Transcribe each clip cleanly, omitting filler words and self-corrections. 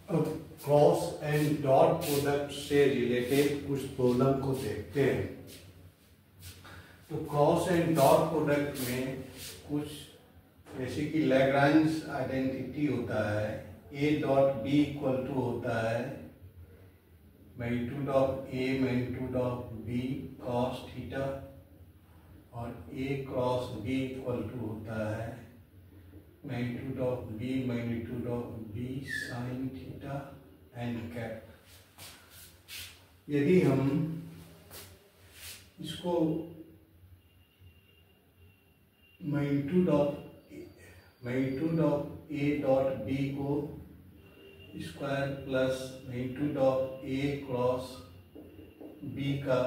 अब cross and dot product से related कुछ प्रॉब्लम को देखते हैं। तो क्रॉस एंड डॉट प्रोडक्ट में कुछ जैसे कि लैग्रांज आइडेंटिटी होता है, ए डॉट बी इक्वल टू होता है magnitude of A magnitude of B cos theta, और A cross B equal to होता है magnitude of B sine theta and cap. यदि हम इसको magnitude of A dot B को square plus magnitude of A cross B का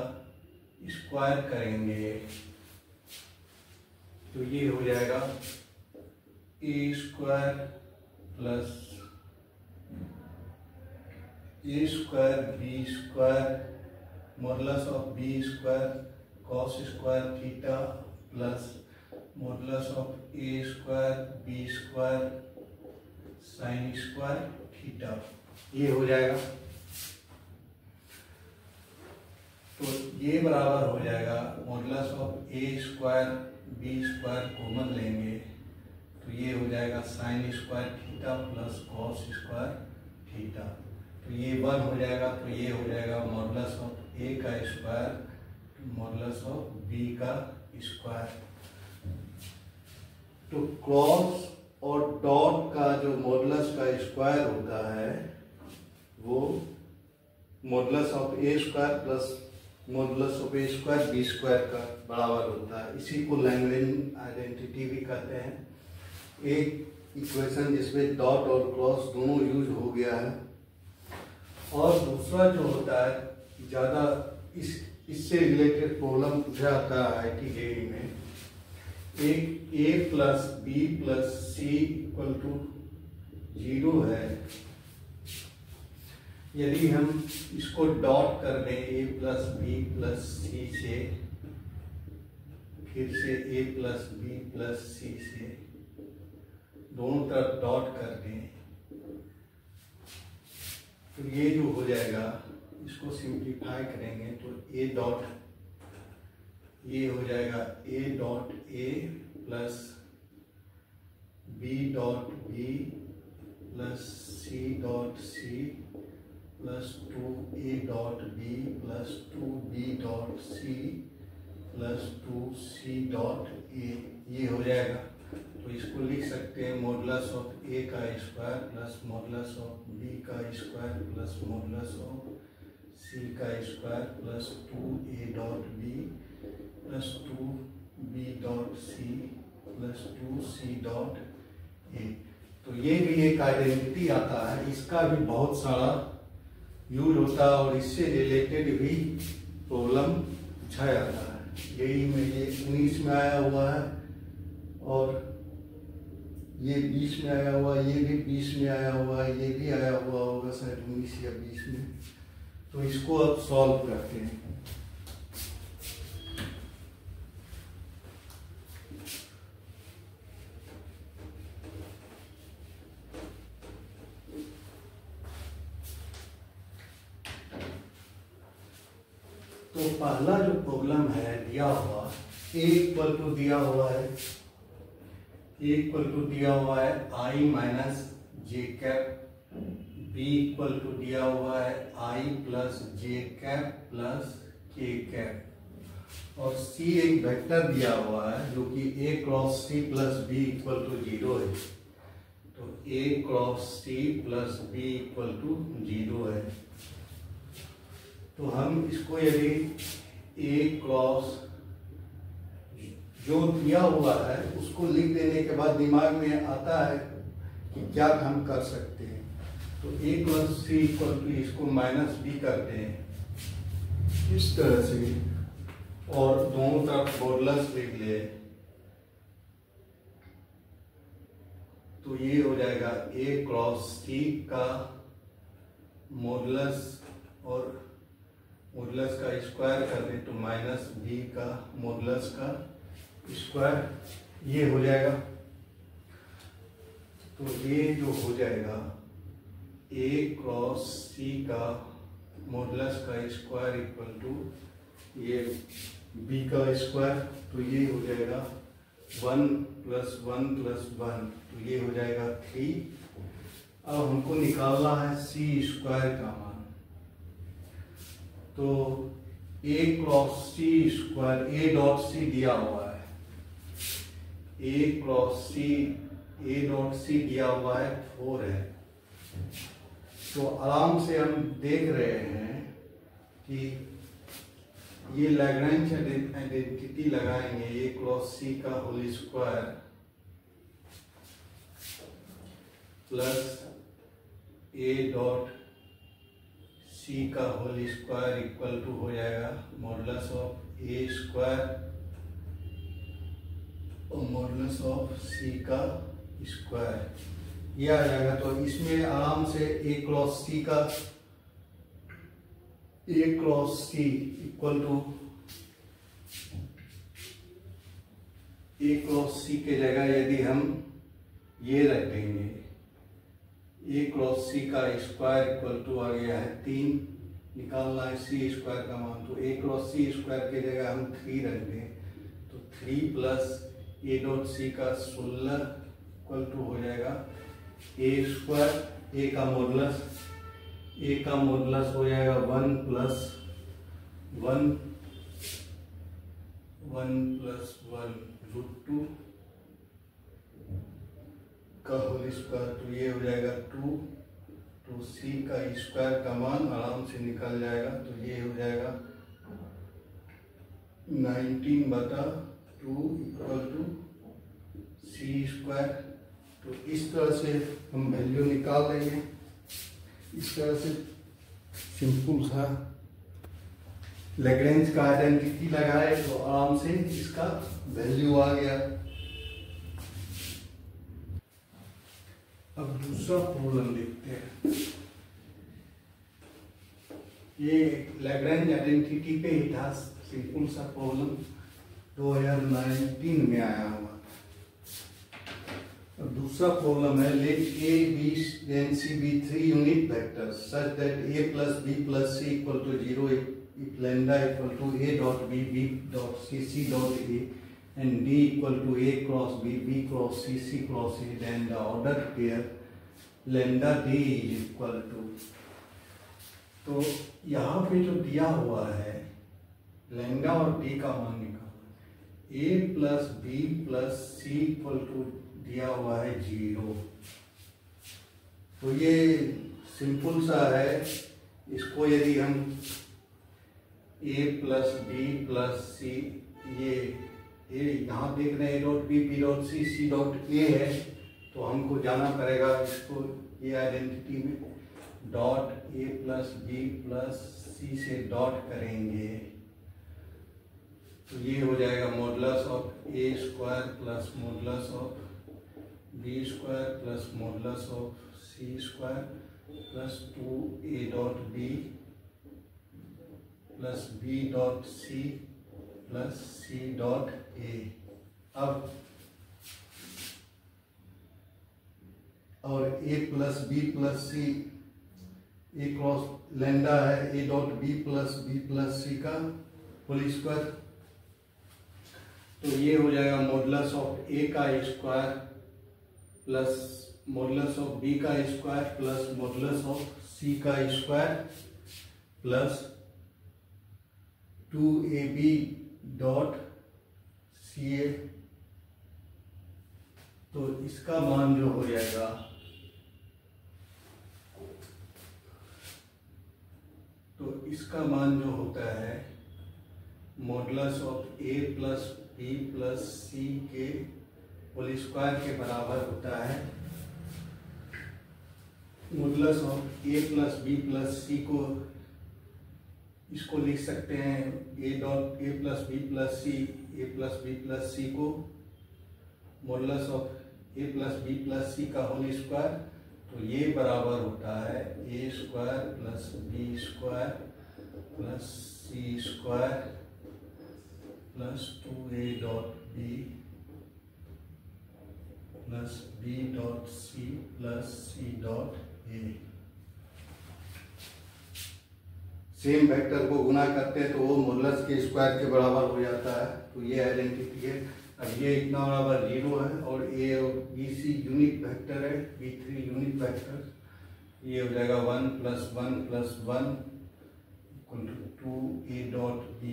square करेंगे तो ये हो जाएगा A square plus A square B square modulus of B square cos square theta plus modulus of A square B square sine square theta, ये हो जाएगा। तो ये बराबर हो जाएगा modulus of A square B square common लेंगे तो ये हो जाएगा sine square theta plus cos square theta. तो ये 1 हो जाएगा, तो ये हो जाएगा मॉडुलस ऑफ ए का स्क्वायर मॉडुलस ऑफ बी का स्क्वायर। तो क्रॉस और डॉट का जो मॉडुलस का स्क्वायर होता है वो modulus of A square plus modulus of A square B square का बराबर होता है। इसी को लैग्रेंज आइडेंटिटी भी कहते हैं। एक इक्वेशन जिसमें डॉट और क्रॉस दोनों यूज हो गया है, और दूसरा जो होता है ज़्यादा इससे रिलेटेड प्रॉब्लम पूछा जाता है IIT JEE में, एक a plus B plus C equal to 0 है। यदि हम इसको डॉट कर दें a plus B plus c से, फिर से a plus B plus c से दोनों तरफ डॉट कर दें तो ये जो हो जाएगा, इसको सिंप्लीफाई करेंगे तो a डॉट ये हो जाएगा a dot a plus b dot b plus c dot c plus 2a dot b plus 2b dot c plus 2c dot a, ये हो जाएगा। तो इसको लिख सकते हैं मॉडुलस ऑफ a का square plus modulus of b का square plus modulus of c का square plus 2a dot b plus 2b dot c plus 2c dot a। तो ये भी एक आइडेंटिटी आता है, इसका भी बहुत सारा यूज होता है और इससे रिलेटेड भी प्रॉब्लम पूछा जाता है। यही में ये 19 में आया हुआ है और ये 20 में आया हुआ है, ये भी 20 में आया हुआ है, ये भी आया हुआ होगा शायद 19 या 20 में। तो इसको अब सॉल्व करते हैं। तो पहला जो प्रॉब्लम है दिया हुआ a इक्वल टू दिया हुआ है i minus j cap, b equal to दिया हुआ है i plus j cap plus k cap, और c एक वेक्टर दिया हुआ है जो कि a cross c plus b equal to 0 है। तो a cross c plus b equal to 0 है। तो हम इसको यदि a क्रॉस जो दिया हुआ है उसको लिख देने के बाद दिमाग में आता है कि क्या हम कर सकते हैं। तो a plus C equal to इसको माइनस बी करते हैं इस तरह से, और दोनों तरफ मॉडुलस लिख ले तो ये हो जाएगा a क्रॉस सी का मॉडुलस और मॉडुलस का स्क्वायर कर दे तो माइनस बी का मॉडुलस का स्क्वायर, ये हो जाएगा। तो ये जो हो जाएगा ए क्रॉस सी का मॉडुलस का स्क्वायर इक्वल टू ये बी का स्क्वायर, तो ये हो जाएगा 1 + 1 + 1, तो ये हो जाएगा 3। अब हमको निकालना है सी स्क्वायर का मान, तो ए cross C square, A dot C दिया हुआ है, a cross C, A dot C दिया हुआ है 4 है। तो आराम से हम देख रहे हैं कि ये लैग्रेंज आइडेंटिटी लगाएंगे, ए क्रॉस सी का होल स्क्वायर प्लस ए डॉट सी का होल स्क्वायर इक्वल टू हो जाएगा मॉडुलस ऑफ ए स्क्वायर और मॉडुलस ऑफ सी का स्क्वायर, ये आ जाएगा। तो इसमें आराम से ए क्रॉस सी का, A cross C equal to, A cross C के जगह यदि हम ये रख देंगे, ए क्रॉस सी का स्क्वायर इक्वल टू आ गया है 3, निकालना है सी स्क्वायर का मान, तो ए क्रॉस सी स्क्वायर के जगह हम 3 रख दें, तो 3 प्लस ए डॉट सी का 16 इक्वल टू हो जाएगा ए स्क्वायर, ए का मॉडुलस, ए का मॉडुलस हो जाएगा 1 + 1 √2 का होल स्क्वायर, तो ये हो जाएगा 2, तो सी का स्क्वायर का मान आराम से निकल जाएगा, तो ये हो जाएगा 19/2 इक्वल टू सी स्क्वायर। तो इस तरह से हम वैल्यू निकाल देंगे, इस तरह से सिंपल सा लैग्रेंज का आइडेंटिटी लगाए तो आराम से इसका वैल्यू आ गया। अब दूसरा प्रॉब्लम देखते हैं, ये लैग्रेंज आइडेंटिटी पे ही था, सिंपल सा प्रॉब्लम 2019 में आया हुआ। अब दूसरा प्रॉब्लम है, let a b and c be 3 unit vectors such that a + b + c equal to 0 if lambda equal to a dot b, b dot c, c dot a and d equal to a cross b, b cross c, c cross a, then the ordered pair lambda d is equal to, तो यहाँ पे जो दिया हुआ है lambda और d का मान निकालना, a + b + c equal to दिया हुआ है 0, तो ये सिंपल सा है। इसको यदि हम a + b + c, ये यहाँ देख रहे हैं a dot b, b dot c, c dot a है, तो हमको जाना पड़ेगा इसको ये आइडेंटिटी में डॉट a + b + c से डॉट करेंगे, तो ये हो जाएगा modulus of a square plus modulus of b square plus modulus of c square plus 2a dot b plus b dot c plus c dot a। अब और a + b + c, a cross lambda है a dot b + c का whole square, तो ये हो जाएगा modulus of a का square plus modulus of b का square plus modulus of c का square plus 2ab dot ca, तो इसका मान जो हो जाएगा तो इसका मान जो होता है modulus of a + b + c के होल स्क्वायर के बराबर होता है। Modulus of a + b + c को इसको लिख सकते हैं a dot a + b + c, a + b + c को modulus of a + b + c का होल स्क्वायर, तो ये बराबर होता है a square plus b square plus c square plus 2a dot b plus b dot c plus c dot a। Same vector को गुना करते हैं तो वो मॉडुलस के स्क्वायर के बराबर हो जाता है। तो ये आइडेंटिटी है। अब ये इतना बराबर 0 है और ए और बी सी यूनिट वेक्टर है, B3 यूनिट वेक्टर। ये हो जाएगा 1 + 1 + 1 = 2 A dot B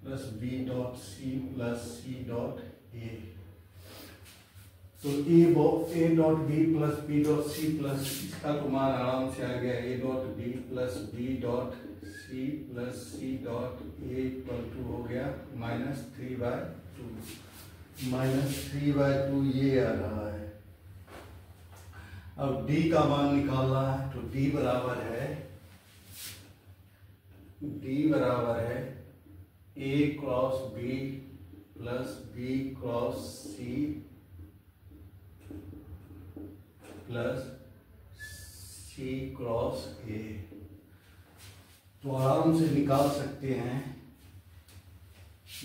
plus B dot C plus C dot A। तो A dot B plus B dot C plus इसका तो मान आराम से आ गया, A dot B plus B dot C plus C dot A = हो गया -3/2। -3/2 ये आ रहा है। अब D का मान निकालना है तो D बराबर है A cross B plus B cross C plus C cross A। तो आराम से निकाल सकते हैं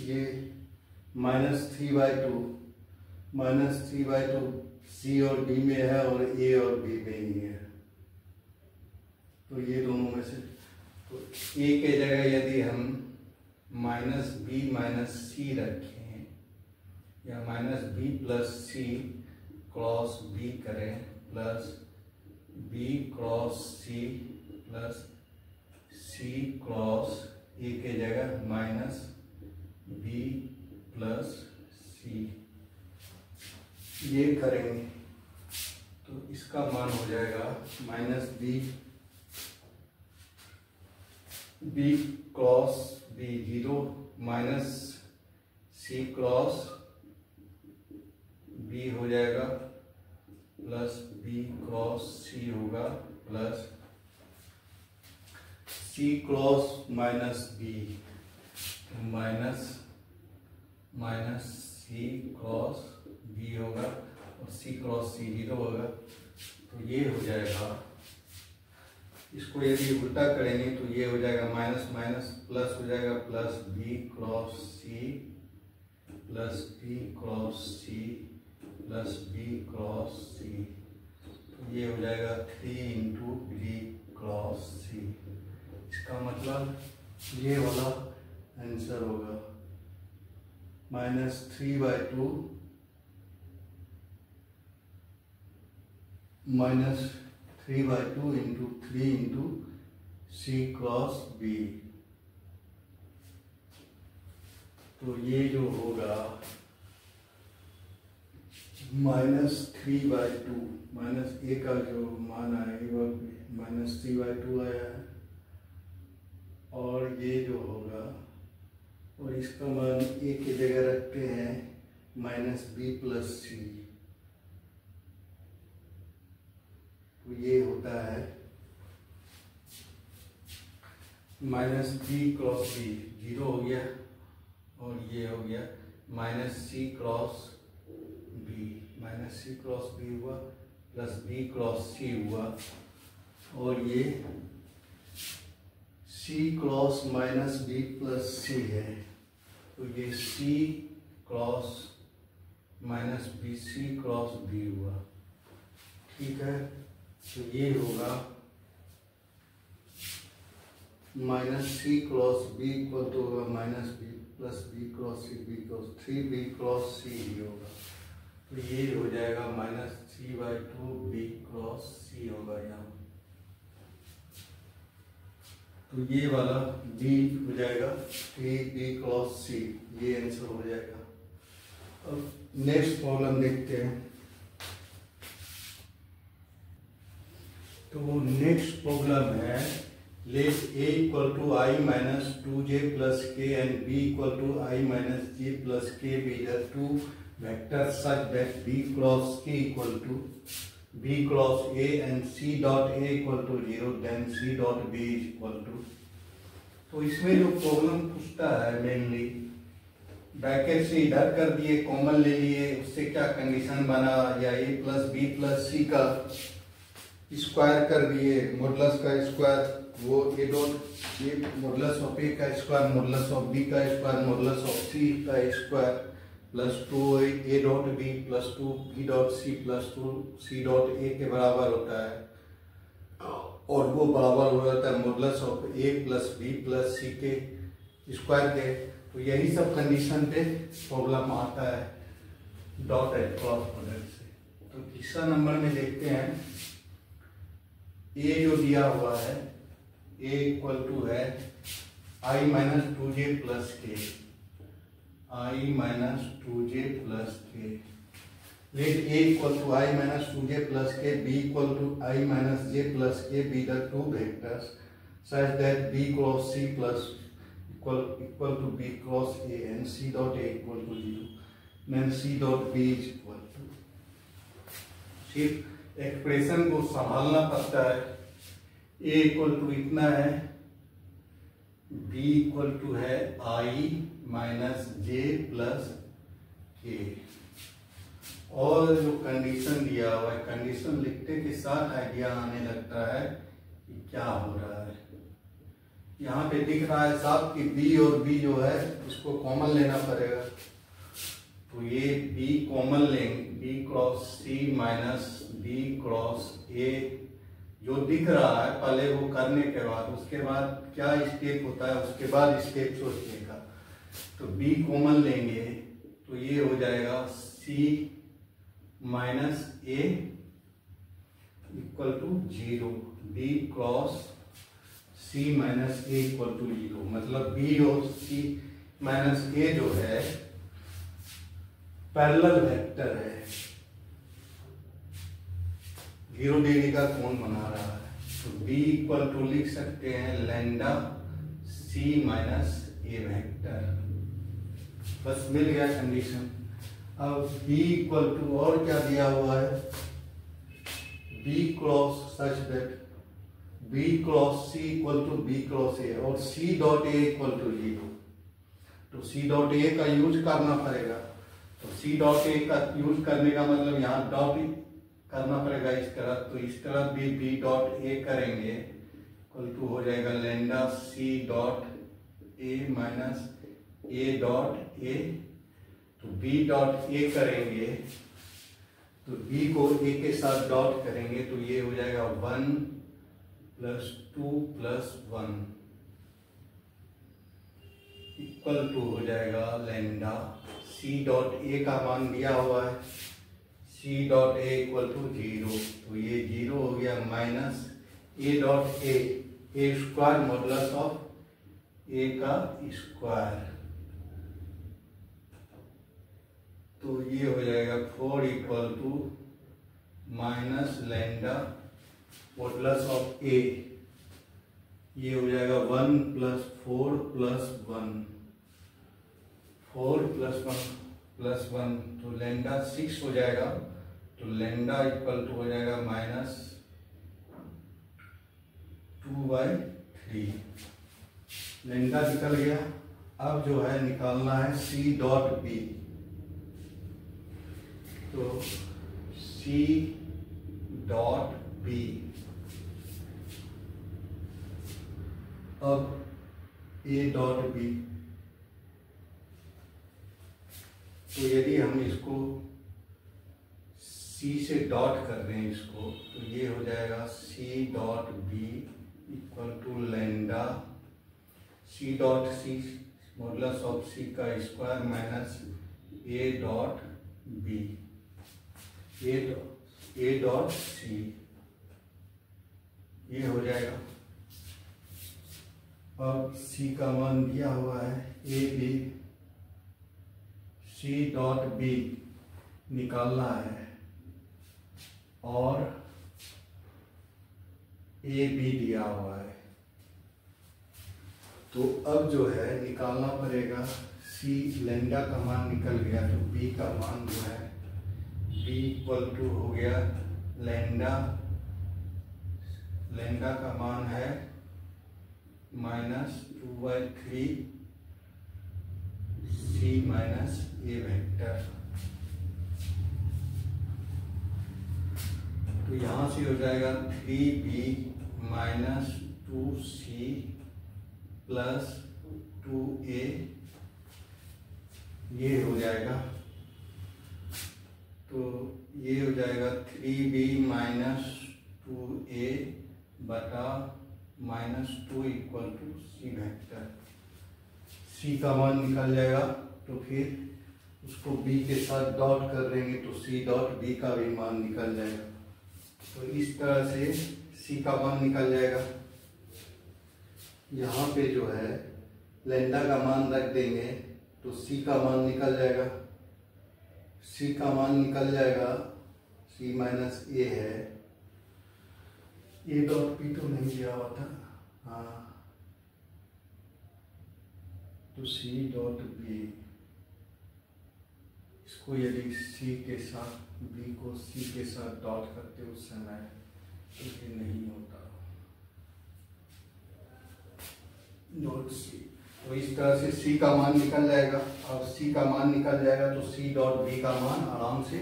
ये -3/2 C और D में है और A और B में ही है। तो ये दोनों में से तो A के जगह यदि हम -B -C रखें या -B plus C cross B करें plus B cross C plus C cross A के जगह -B प्लस C ये करेंगे तो इसका मान हो जाएगा -B cross B 0 minus C cross B हो जाएगा प्लस B क्रॉस C होगा plus C cross -B minus C cross B होगा और C क्रॉस C 0 होगा। तो ये हो जाएगा, इसको यदि उल्टा करेंगे तो ये हो जाएगा माइनस माइनस प्लस हो जाएगा plus B cross C plus B cross C plus B cross C। तो ये हो जाएगा 3 × B क्रॉस C। इसका मतलब ये वाला आंसर होगा -3/2 -3/2 × 3 × C क्रॉस B। तो ये जो होगा -3/2 -A का जो मान आएगा -3/2 आया है और ये जो होगा और इसका मान A की जगह रखते हैं -B प्लस C। तो ये होता है -B क्रॉस B 0 हो गया और ये हो गया -C क्रॉस B हुआ प्लस B क्रॉस C हुआ और ये C cross -B plus C है। तो ये C cross -B C cross B हुआ। ठीक है, तो ये होगा -C क्रॉस B इक्वल तो होगा -B plus B cross C B cross 3B cross C ही होगा। तो ये हो जाएगा -3/2 B क्रॉस C होगा यहाँ। तो ये वाला D हो जाएगा 3B क्रॉस C, ये आंसर हो जाएगा। अब नेक्स्ट प्रॉब्लम देखते हैं। तो नेक्स्ट प्रॉब्लम है late A = I - 2j + k and B = I - j + k be the two vectors such that B cross k = B cross A and C dot A = 0, then C dot B = तो इसमें जो problem पूछता है mainly bracket से इधर कर दिए, common ले लिए, उससे क्या कंडीशन बना या A + B + C का स्क्वायर कर दिए, मॉडुलस का स्क्वायर वो A dot A modulus of A का स्क्वायर मॉडुलस ऑफ B का स्क्वायर मॉडुलस ऑफ C का square plus 2 A dot B plus 2 B dot C plus 2 C dot A के बराबर होता है। और वो बराबर हो जाता है modulus of A plus B plus C के स्क्वायर के। तो यही सब कंडीशन पे प्रॉब्लम आता है डॉट एट क्रॉस प्रोडक्ट से। तो तीसरा नंबर में देखते हैं, ए जो दिया हुआ है ए इक्वल टू है I minus two J plus K, I minus two J plus K. Let A equal to I minus two J plus K, B equal to I minus J plus K be the two vectors such that b cross c plus equal to b cross a and c dot a equal to 0, then c dot b is equal to। सिर्फ expression को संभालना पड़ता है। a equal to इतना है, b equal to है i minus J plus के, और जो कंडीशन दिया हुआ है कंडीशन लिखते के साथ आइडिया आने लगता है कि क्या हो रहा है। यहाँ पे दिख रहा है साफ कि b और b जो है उसको कॉमन लेना पड़ेगा। तो ये b कॉमन लेंगे, b cross c minus b cross a जो दिख रहा है पहले वो करने के बाद, उसके बाद क्या स्टेप होता है उसके बाद स्टेप सोचने का। तो b कॉमन लेंगे तो ये हो जाएगा c minus a equal to 0, b cross c minus a equal to 0, मतलब b और c माइनस ए जो है पैरेलल वेक्टर है, 0 डिग्री का कोण बना रहा है। तो b इक्वल टू लिख सकते हैं लैम्डा c माइनस ए वेक्टर। बस मिल गया कंडीशन। अब b इक्वल टू और क्या दिया हुआ है, b cross such that b cross c equal to b cross a और c dot a equal to 0। तो c डॉट a का यूज करना पड़ेगा। तो c डॉट a का यूज करने का मतलब यहाँ डॉट करना पड़ेगा इस तरह। तो इस तरह भी b डॉट a करेंगे इक्वल टू हो जाएगा lambda c dot a minus a dot a। तो b डॉट a करेंगे तो b को a के साथ डॉट करेंगे तो ये हो जाएगा 1 प्लस 2 प्लस 1 इक्वल टू हो जाएगा लैम्डा c डॉट a का मान दिया हुआ है, c dot a equal to 0। तो ये 0 हो गया minus a dot a square modulus of a का स्क्वायर। तो ये हो जाएगा 4 equal to minus lambda modulus of a, ये हो जाएगा 1 प्लस 4 प्लस 1, 4 प्लस 1 प्लस 1 तो लैम्डा 6 हो जाएगा। तो लैम्डा इक्वल टू हो जाएगा माइनस 2/3, लैम्डा निकल गया। अब जो है निकालना है c डॉट b। तो c डॉट b, अब a डॉट b। तो यदि हम इसको c से डॉट कर दें इसको तो ये हो जाएगा c dot b equal to lambda c dot c modulus of c का square minus a dot b, a dot c ये हो जाएगा। अब c का मान दिया हुआ है a b, c dot b निकालना है और a b दिया हुआ है। तो अब जो है निकालना पड़ेगा c, लैम्डा का मान निकल गया तो b का मान जो है b इक्वल टू हो गया लैम्डा का मान है माइनस 2/3 c माइनस ए वेक्टर। तो यहां से हो जाएगा 3b minus 2c plus 2a, ये हो जाएगा। तो ये हो जाएगा 3b माइनस 2a बटा -2 इक्वल टू सी वेक्टर। सी का मान निकल जाएगा तो फिर उसको बी के साथ डॉट कर देंगे तो सी डॉट बी का भी मान निकल जाएगा। तो इस तरह से सी का मान निकल जाएगा। यहाँ पे जो है लैम्डा का मान रख देंगे तो सी का मान निकल जाएगा। सी का मान निकल जाएगा, सी माइनस ए है, ए डॉट पी तो नहीं दिया हुआ था, हाँ, तो सी डॉट बी, इसको यदि सी के साथ बी को सी के साथ डॉट करते उस समय तो ये नहीं होता, डॉट सी। तो इस तरह से सी का मान निकल जाएगा। और सी का मान निकल जाएगा तो सी डॉट बी का मान आराम से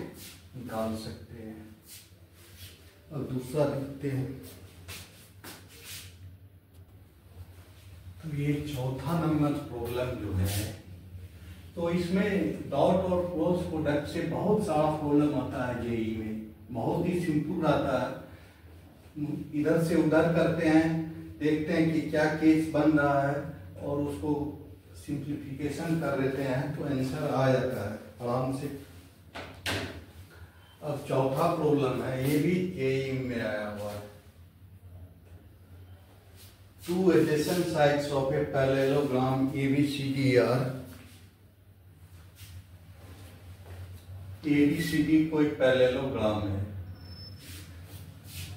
निकाल सकते हैं। अब दूसरा देखते हैं। तो ये चौथा नंबर प्रॉब्लम जो है, तो इसमें डॉट और क्रॉस प्रोडक्ट से बहुत सारा प्रॉब्लम आता है जेई में, बहुत ही सिंपल रहता है। इधर से उधर करते हैं, देखते हैं कि क्या केस बन रहा है और उसको सिंप्लीफिकेशन कर लेते हैं तो आंसर आ जाता है आराम से। अब चौथा प्रॉब्लम है, ये भी जेई में आया हुआ है। Two adjacent sides of a parallelogram ABCD are, ABCD कोई पैरेललोग्राम है।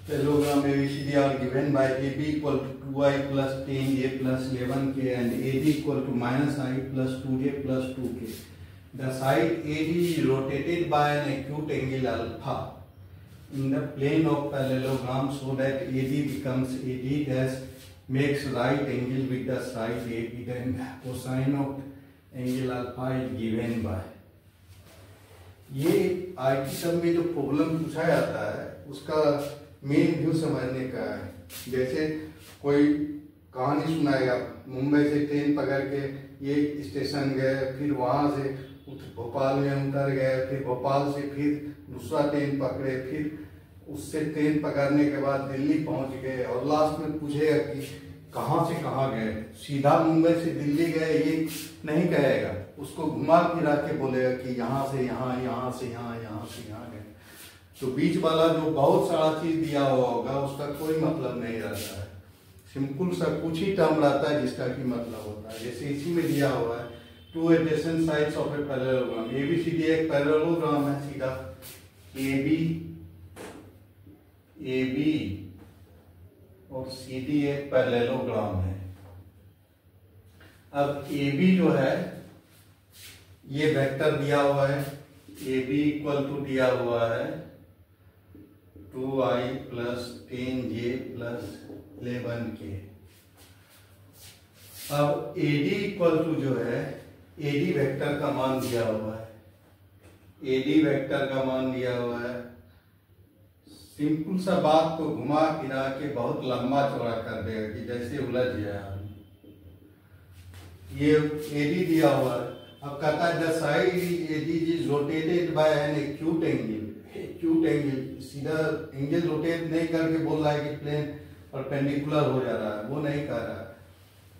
Parallelogram ABCD are given by AB equal to 2i plus 10j plus 11k and AD equal to -i plus 2j plus 2k. The side AD is rotated by an acute angle alpha in the plane of parallelogram so that AD becomes AD dash makes right angle with the side AB, then cosine of angle alpha is given by। ये IT सब में जो problem पूछा जाता है उसका main view समझने का है। जैसे कोई कहानी सुनाएगा, मुंबई से ट्रेन पकड़ के ये स्टेशन गए, फिर वहाँ से भोपाल में उतर गए, फिर भोपाल से फिर दूसरा ट्रेन पकड़े, फिर उससे ट्रेन पकड़ने के बाद दिल्ली पहुंच गए और लास्ट में पूछेगा कि कहाँ से कहाँ गए। सीधा मुंबई से दिल्ली गए ये नहीं कहेगा, उसको घुमा फिरा के बोलेगा कि यहाँ से यहाँ, यहाँ से यहाँ, यहाँ से यहाँ गए। तो बीच वाला जो बहुत सारा चीज दिया हुआ होगा उसका कोई मतलब नहीं रहता है। सिंपल सा कुछ ही टर्म रहता है जिसका की मतलब होता है। जैसे इसी में दिया हुआ है two adjacent sides of a parallelogram, ABCD एक पैरेललोग्राम है सीधा, AB और CD एक पैरेललोग्राम है। अब AB जो है ये वेक्टर दिया हुआ है, AB इक्वल टू दिया हुआ है 2i plus 10j plus 11k। अब AD इक्वल टू जो है AD वेक्टर का मान दिया हुआ है, AD वेक्टर का मान दिया हुआ है। सिंपल सा बात को घुमा फिरा के बहुत लंबा चौड़ा कर देगा कि जैसे उलझ जाए। ये AD दिया हुआ है। अब कहता है the side AD is rotated bye an acute angle. Acute angle सीधा एंगल रोटेट नहीं करके बोल रहा है कि प्लेन परपेंडिकुलर हो जा रहा है, वो नहीं कर रहा है,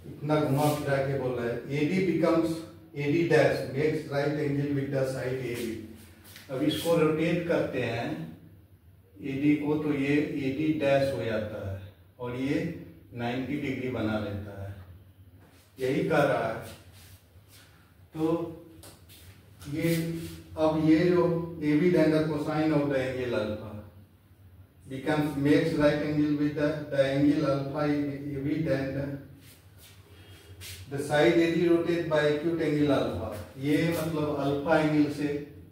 इतना घुमा फिरा के बोल रहा है। AD becomes AD dash makes right angle with the side AB। अब इसको रोटेट करते हैं AD को तो ये AD डैश हो जाता है और ये 90 डिग्री बना लेता है, यही कर रहा है। तो ये अब ये जो AB then the cosine of the angle alpha becomes makes right angle with the angle alpha AB then the side AD rotate by acute angle alpha। ये मतलब अल्फा एंगल से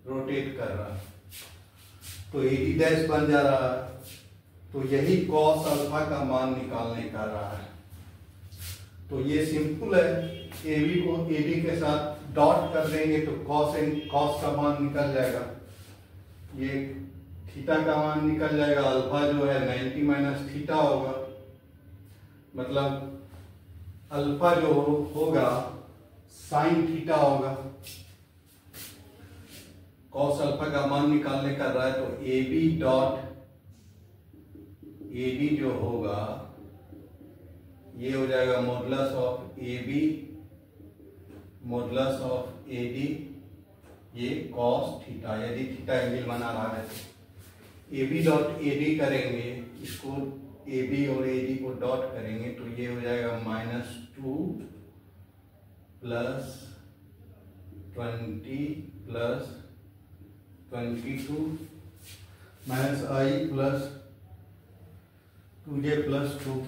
रोटेट कर रहा है तो AD डैश बन जा रहा है। तो यही cos अल्फा का मान निकालने का रहा है। तो ये सिंपल है, AB को AD के साथ डॉट कर देंगे तो cos का मान निकल जाएगा, ये थीटा का मान निकल जाएगा। अल्फा जो है 90 माइनस थीटा होगा, मतलब अल्फा जो होगा साइन थीटा होगा। कॉस अल्फा का मान निकालने का रहा है तो AB डॉट ए डी जो होगा ये हो जाएगा modulus of A B modulus of A D ये कॉस थीटा, यदि थीटा एंगल बना रहा है तो A B dot A D करेंगे, इसको ए बी और ए डी को डॉट करेंगे तो ये हो जाएगा -2 + 20 + 22 -i + 2j + 2k,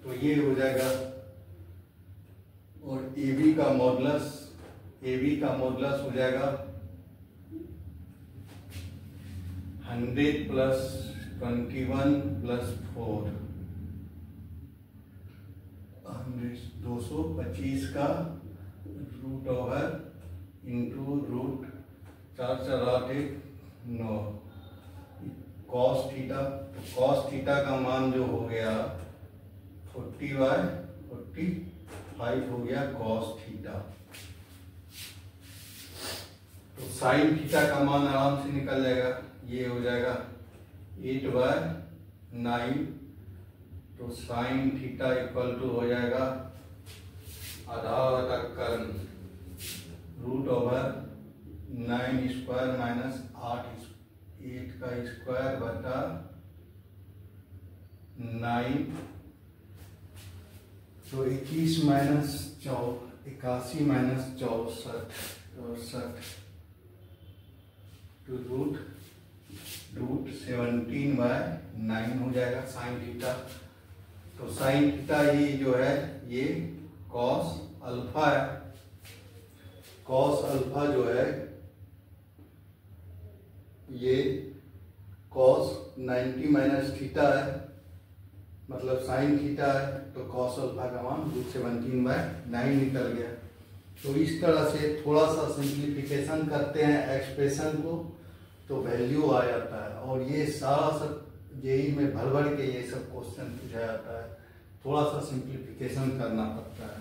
तो ये हो जाएगा। और ए बी का मॉडुलस हो जाएगा 100 + 21 + 4 225 का √/* × 4×4=8=9 कॉस थीटा। तो कॉस थीटा का मान जो हो गया 40/45 हो गया कॉस थीटा। तो साइन थीटा का मान आराम से निकल जाएगा, ये हो जाएगा 8/9। तो साइन थीटा इक्वल टू हो जाएगा आधा कर्ण √9² - 8 का स्क्वायर बटा 9। तो 81 - 81 - 64 तो √17/9 हो जाएगा साइन थीटा। तो साइन थीटा ये जो है ये कॉस अल्फा है। कॉस अल्फा जो है ये कॉस 90 - थीटा है, मतलब साइन थीटा है। तो कॉस अल्फा का मान √17/9 निकल गया। तो इस तरह से थोड़ा सा सिंप्लीफिकेशन करते हैं एक्सप्रेशन को तो वैल्यू आ जाता है। और ये सारा सब जेई में भर भर के ये सब क्वेश्चन पूछा जाता है, थोड़ा सा सिंप्लीफिकेशन करना पड़ता है।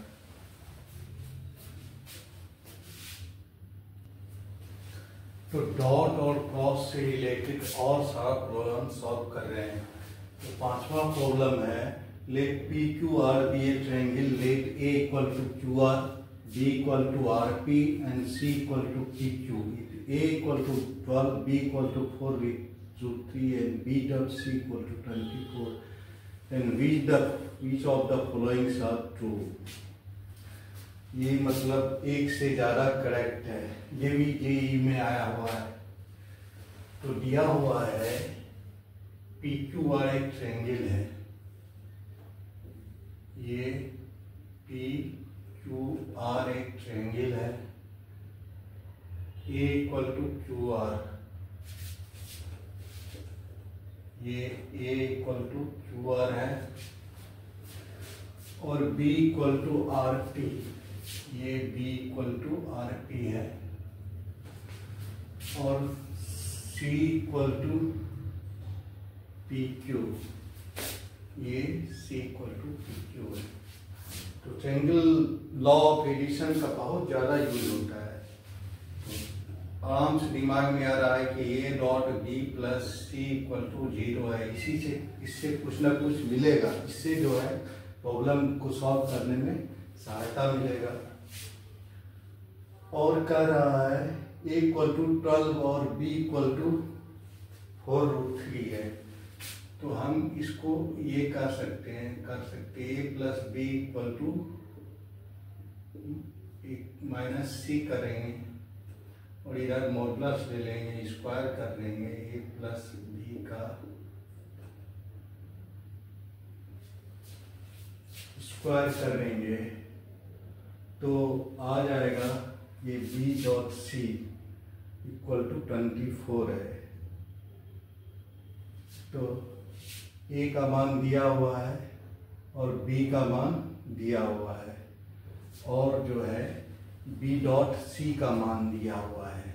तो डॉट और क्रॉस से रिलेटेड और सारा प्रॉब्लम सॉल्व कर रहे हैं। तो पांचवा प्रॉब्लम है let P Q R be a triangle, let A equal to Q R, b equal to R P and c equal to P Q. A equal to 12, b equal to 4 with root 3 and b dot c equal to 24, then which of the following are true। ये मतलब एक से ज्यादा correct है, ये भी JEE में आया हुआ है। तो दिया हुआ है पी क्यू आर एक ट्रायंगल है, ये पी क्यू आर एक ट्रायंगल है, A equal to Q R, ये A equal to Q R है, और B equal to R P, ये B equal to R P है, और C equal to P Q, ये C equal to P Q है। तो ट्रायंगल लॉ ऑफ एडिशन का बहुत ज्यादा यूज होता है। आराम से दिमाग में आ रहा है कि a dot B plus C equal to 0 है, इसी से इससे कुछ ना कुछ मिलेगा, इससे जो है प्रॉब्लम को सॉल्व करने में सहायता मिलेगा। और कह रहा है ए इक्वल टू 12 और बी इक्वल टू 4√3 है। तो हम इसको ये कर सकते हैं A plus B equal to minus C करेंगे और इधर मॉडुलस ले लेंगे, स्क्वायर कर लेंगे ए प्लस बी का स्क्वायर कर लेंगे तो आ जाएगा ये B dot C equal to 24 है। तो ए का मान दिया हुआ है और बी का मान दिया हुआ है, और जो है बी डॉट सी का मान दिया हुआ है।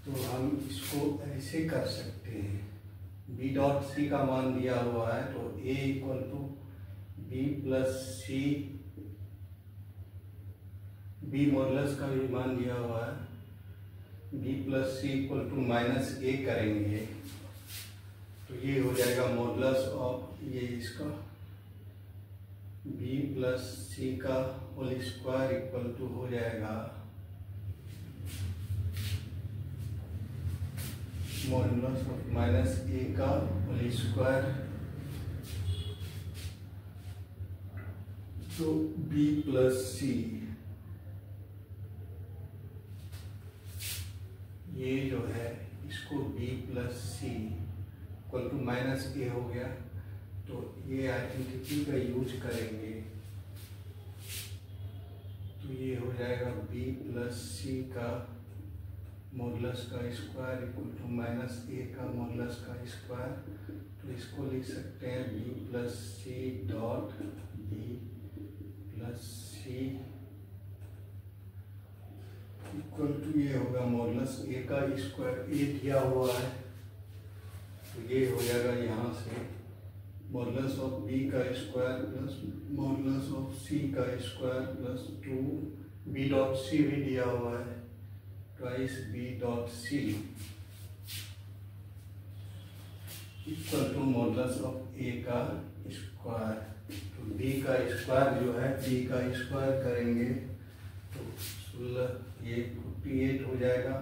तो हम इसको ऐसे कर सकते हैं, बी डॉट सी का मान दिया हुआ है तो A equal to B plus C, B modulus का भी मान दिया हुआ है B plus C equal to minus A करेंगे तो ये हो जाएगा मॉडुलस ऑफ ये इसका बी प्लस सी का होल स्क्वायर इक्वल टू हो जाएगा मॉडुलस ऑफ माइनस ए का होल स्क्वायर, तो बी प्लस सी ये जो है इसको b plus C equal to minus A हो गया, तो ये आइडेंटिटी का यूज करेंगे तो ये हो जाएगा b प्लस सी का मॉडुलस का square equal to minus A का मॉडुलस का स्क्वायर। तो इसको लिख सकते हैं b plus C dot b plus C equal to ये होगा मॉडुलस ए का स्क्वायर, ए दिया हुआ है तो ये हो जाएगा यहाँ से मॉडुलस ऑफ बी का स्क्वायर प्लस मॉडुलस ऑफ सी का square plus 2 B dot C भी दिया हुआ है twice B dot C equal to modulus of ए का स्क्वायर। तो बी का स्क्वायर जो है बी का स्क्वायर करेंगे तो 16 ये 48 हो जाएगा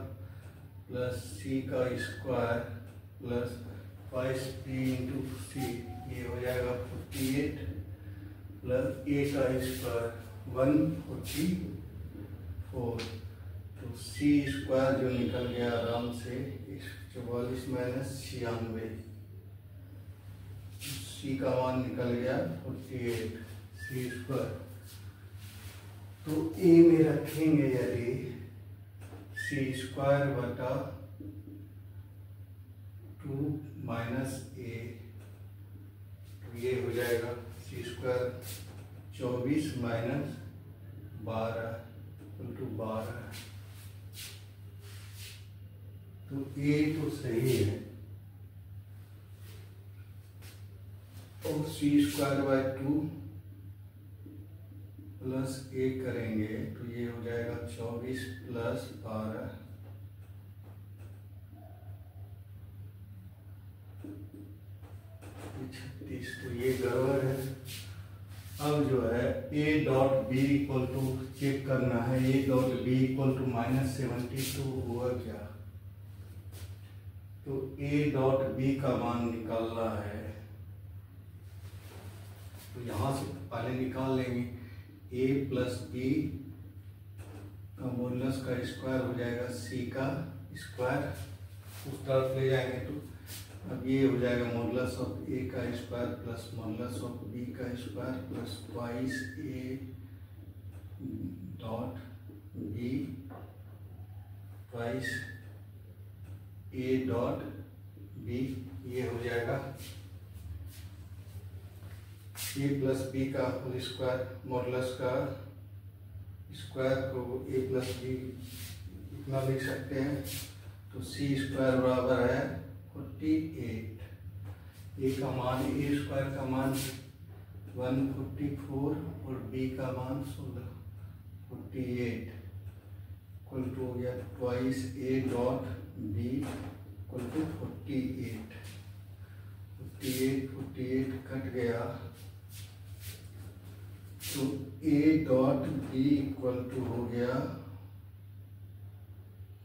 प्लस सी का स्क्वायर प्लस 5p इंटू सी ये हो जाएगा 48 प्लस ए का स्क्वायर 144, तो सी स्क्वायर जो निकल गया आराम से 44 माइनस 96, सी का मान निकल गया 48 सी स्क्वायर। तो ए में रखेंगे यदि सी स्क्वायर बटा 2 माइनस ए तो ये हो जाएगा सी स्क्वायर 24 माइनस 12 इक्वल टू 12। तो ए तो सही है और सी स्क्वायर बाय 2 प्लस ए करेंगे तो ये हो जाएगा 24 प्लस 12 36, तो ये गड़बड़ है। अब जो है ए dot B equal to check करना है, ए डॉट बी इक्वल टू -72 हुआ क्या, तो ए डॉट बी का मान निकालना है तो यहां से पहले निकाल लेंगे a प्लस बी का मॉडुलस का स्क्वायर हो जाएगा सी का स्क्वायर, उस तरफ ले जाएंगे तो अब ये हो जाएगा मॉडुलस ऑफ ए का square plus modulus of B का स्क्वायर प्लस ट्वाइस ए डॉट बी ट्वाइस ए डॉट बी, ये हो जाएगा ए प्लस बी का होल स्क्वायर मॉडुलस का स्क्वायर को ए प्लस बी इतना लिख सकते हैं, तो सी स्क्वायर बराबर है 48, ए का मान ए स्क्वायर का मान 144 और बी का मान 16 48 इक्वल टू हो गया twice A dot B equal to 48 cut गया तो ए डॉट बी इक्वल टू हो गया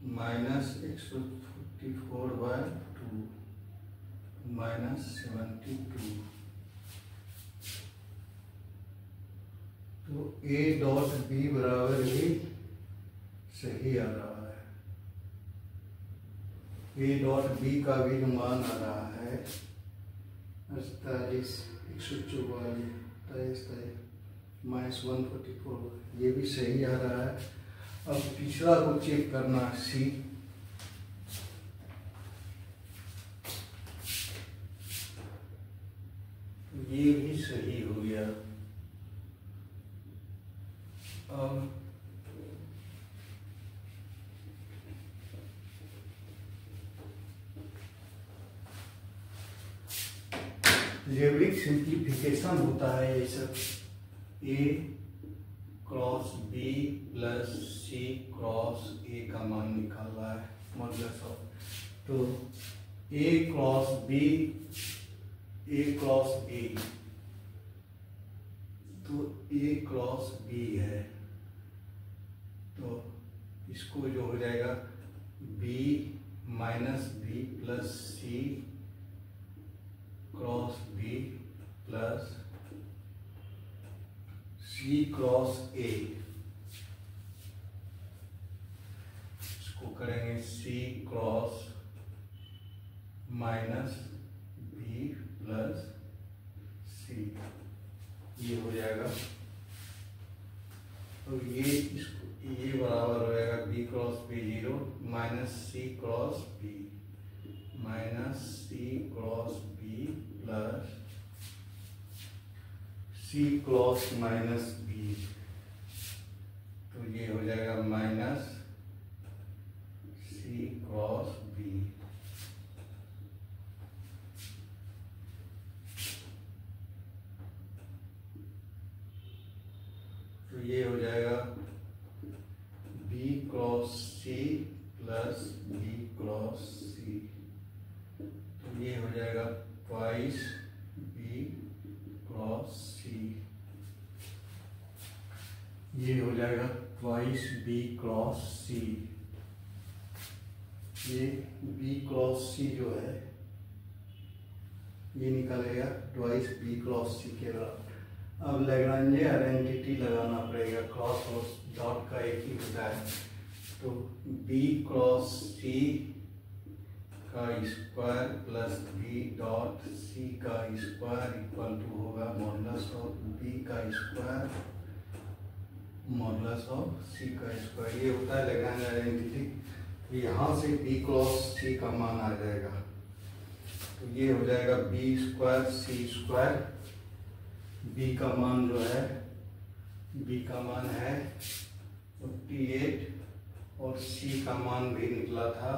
-144 बाय 2 -72, तो ए डॉट बी बराबर ही सही आ रहा है। ए डॉट बी का भी मान आ रहा है 48 144 -144, ये भी सही आ रहा है। अब तीसरा को चेक करना सी, ये भी सही हो गया। अब अलजेब्रिक सिंप्लीफिकेशन होता है ये सब, A cross B plus C cross A का मान निकालना है मॉडुलस ऑफ, तो A cross B, A cross B, तो A क्रॉस B है, तो इसको जो हो जाएगा B minus B plus C cross B plus C cross A, इसको करेंगे C cross minus B plus C, ये हो जाएगा। तो ये बराबर हो जाएगा B cross B 0 minus C cross B minus C cross B plus C cross minus B, तो ये हो जाएगा माइनस C क्रॉस B। तो ये हो जाएगा B cross C plus B cross C, तो ये हो जाएगा ट्वाइस B क्रॉस C, ये हो जाएगा ट्वाइस B क्रॉस C। ये B क्रॉस C जो है ये निकलेगा ट्वाइस B क्रॉस C के बराबर। अब लैग्रांजे आइडेंटिटी लगाना पड़ेगा, क्रॉस और डॉट का एक ही होता है, तो B क्रॉस C का square plus B dot C का स्क्वायर इक्वल टू होगा मॉडुलस ऑफ B का स्क्वायर मॉडुलस ऑफ C का स्क्वायर। ये होता है लैग्रांज आइडेंटिटी। यहाँ से B क्रॉस C का मान आ जाएगा, तो ये हो जाएगा B square C square, B का मान जो है B का मान है 48 और C का मान भी निकला था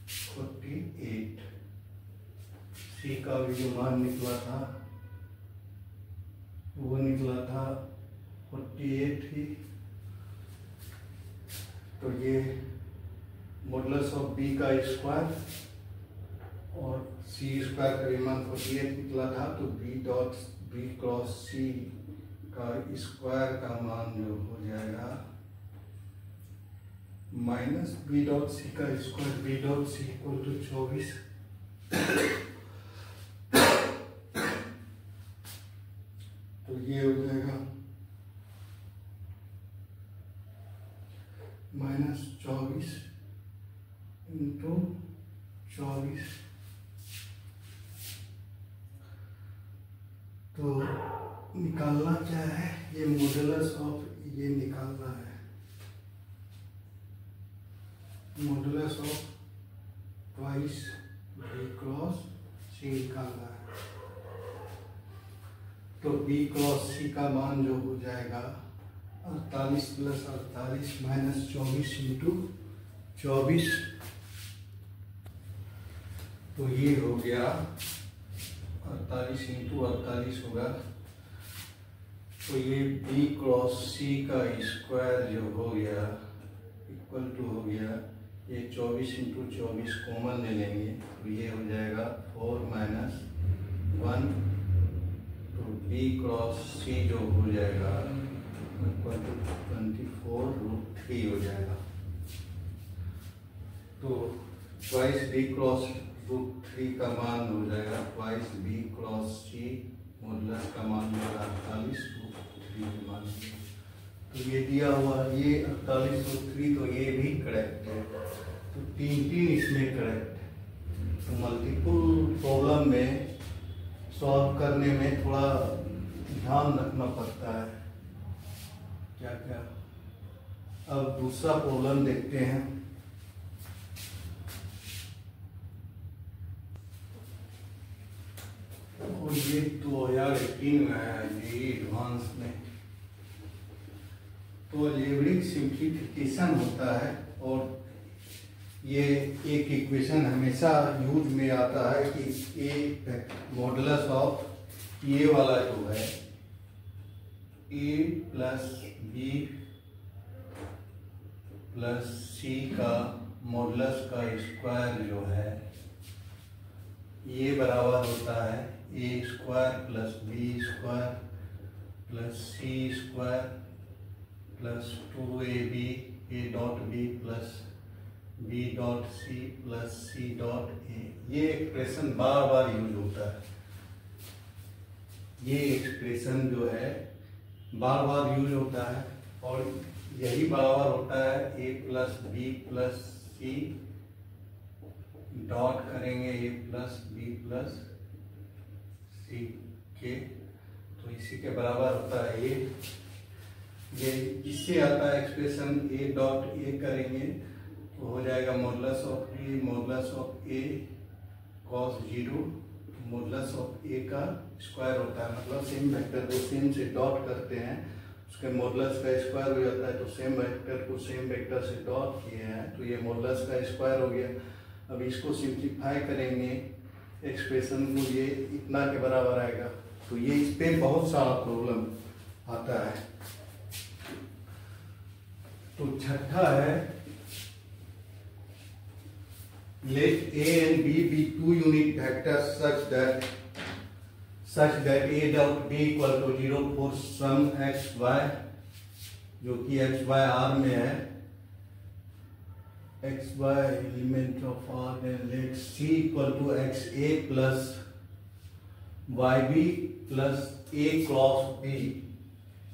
48, C का भी जो मान निकला था वो निकला था 48 ही। तो ये मॉडुलस ऑफ B का स्क्वायर और C स्क्वायर का मान 48 निकला था, तो B dot B cross C का स्क्वायर का मान जो हो जाएगा माइनस B डॉट C का square, B dot C equal to 24, तो ये हो जाएगा माइनस 24 इंटू 24, तो निकालना क्या है, ये मॉडुलस ऑफ ये निकालना है, modulus of twice B cross C निकालना है। तो B क्रॉस C का मान जो हो जाएगा 48 प्लस 48 माइनस 24 इंटू 24, तो ये हो गया 48 इंटू 48 होगा, तो ये B क्रॉस C का स्क्वायर जो हो गया इक्वल टू हो गया, ये 24 इंटू 24 कॉमन ले लेंगे, तो ये हो जाएगा 4 माइनस 1, तो B क्रॉस C जो हो जाएगा इक्वल टू 24√3 हो जाएगा। तो ट्वाइस B क्रॉस √3 का मान हो जाएगा twice B cross C, modulus का मान होगा 48√3 मान, तो ये दिया हुआ ये 48√3, तो ये भी करेक्ट है, तो 3 इसमें करेक्ट है। तो मल्टीपल प्रॉब्लम में सॉल्व करने में थोड़ा ध्यान रखना पड़ता है क्या क्या। अब दूसरा प्रॉब्लम देखते हैं। और ये 2018 में है जी एडवांस में, तो अलजेब्रिक सिंप्लीफिकेशन होता है, और ये एक इक्वेशन हमेशा यूज में आता है कि ए मॉडुलस ऑफ ये वाला जो है ए प्लस बी प्लस सी का मॉडुलस का स्क्वायर जो है ये बराबर होता है A square plus B square plus C square plus 2ab A dot B plus B dot C plus C dot ए। ये एक्सप्रेशन बार बार यूज होता है, ये एक्सप्रेशन जो है बार बार यूज होता है और यही बराबर होता है A plus B plus C dot करेंगे A plus B plus C के, तो इसी के बराबर होता है ये इससे आता है एक्सप्रेशन ए डॉट ए करेंगे तो हो जाएगा modulus of A cos 0, modulus of ए का स्क्वायर होता है, मतलब सेम वेक्टर को सेम से डॉट करते हैं उसके मॉडुलस का स्क्वायर हो जाता है, तो सेम वेक्टर को सेम वेक्टर से डॉट किए हैं तो ये मॉडुलस का स्क्वायर हो गया। अब इसको सिंप्लीफाई करेंगे एक्सप्रेशन को, ये इतना के बराबर आएगा, तो ये इस पे बहुत सारा प्रॉब्लम आता है। तो छठा है let a and b be two unit vectors such that a dot b equal to 0 for some x y, जो कि x y r में है, x y element of r, then let c equal to x a plus y b plus a cross b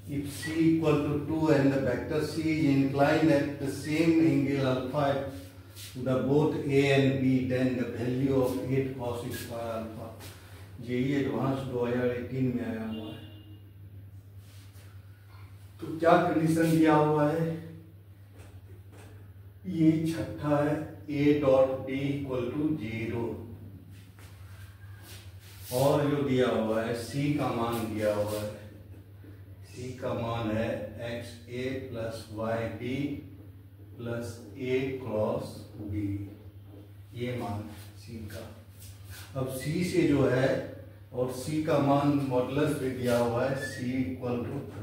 if c equal to 2 and the vector c is inclined at the same angle alpha to the both a and b, then the value of 8 cos square alpha। JEE advance 2018 में आया हुआ है। तो क्या condition दिया हुआ है, ये छठा है a dot b equal to 0 और जो दिया हुआ है c का मान दिया हुआ है, c का मान है x a plus y b plus a cross b, ये मान c का। अब c से जो है और c का मान मॉडुलस भी दिया हुआ है c इक्वल टू 2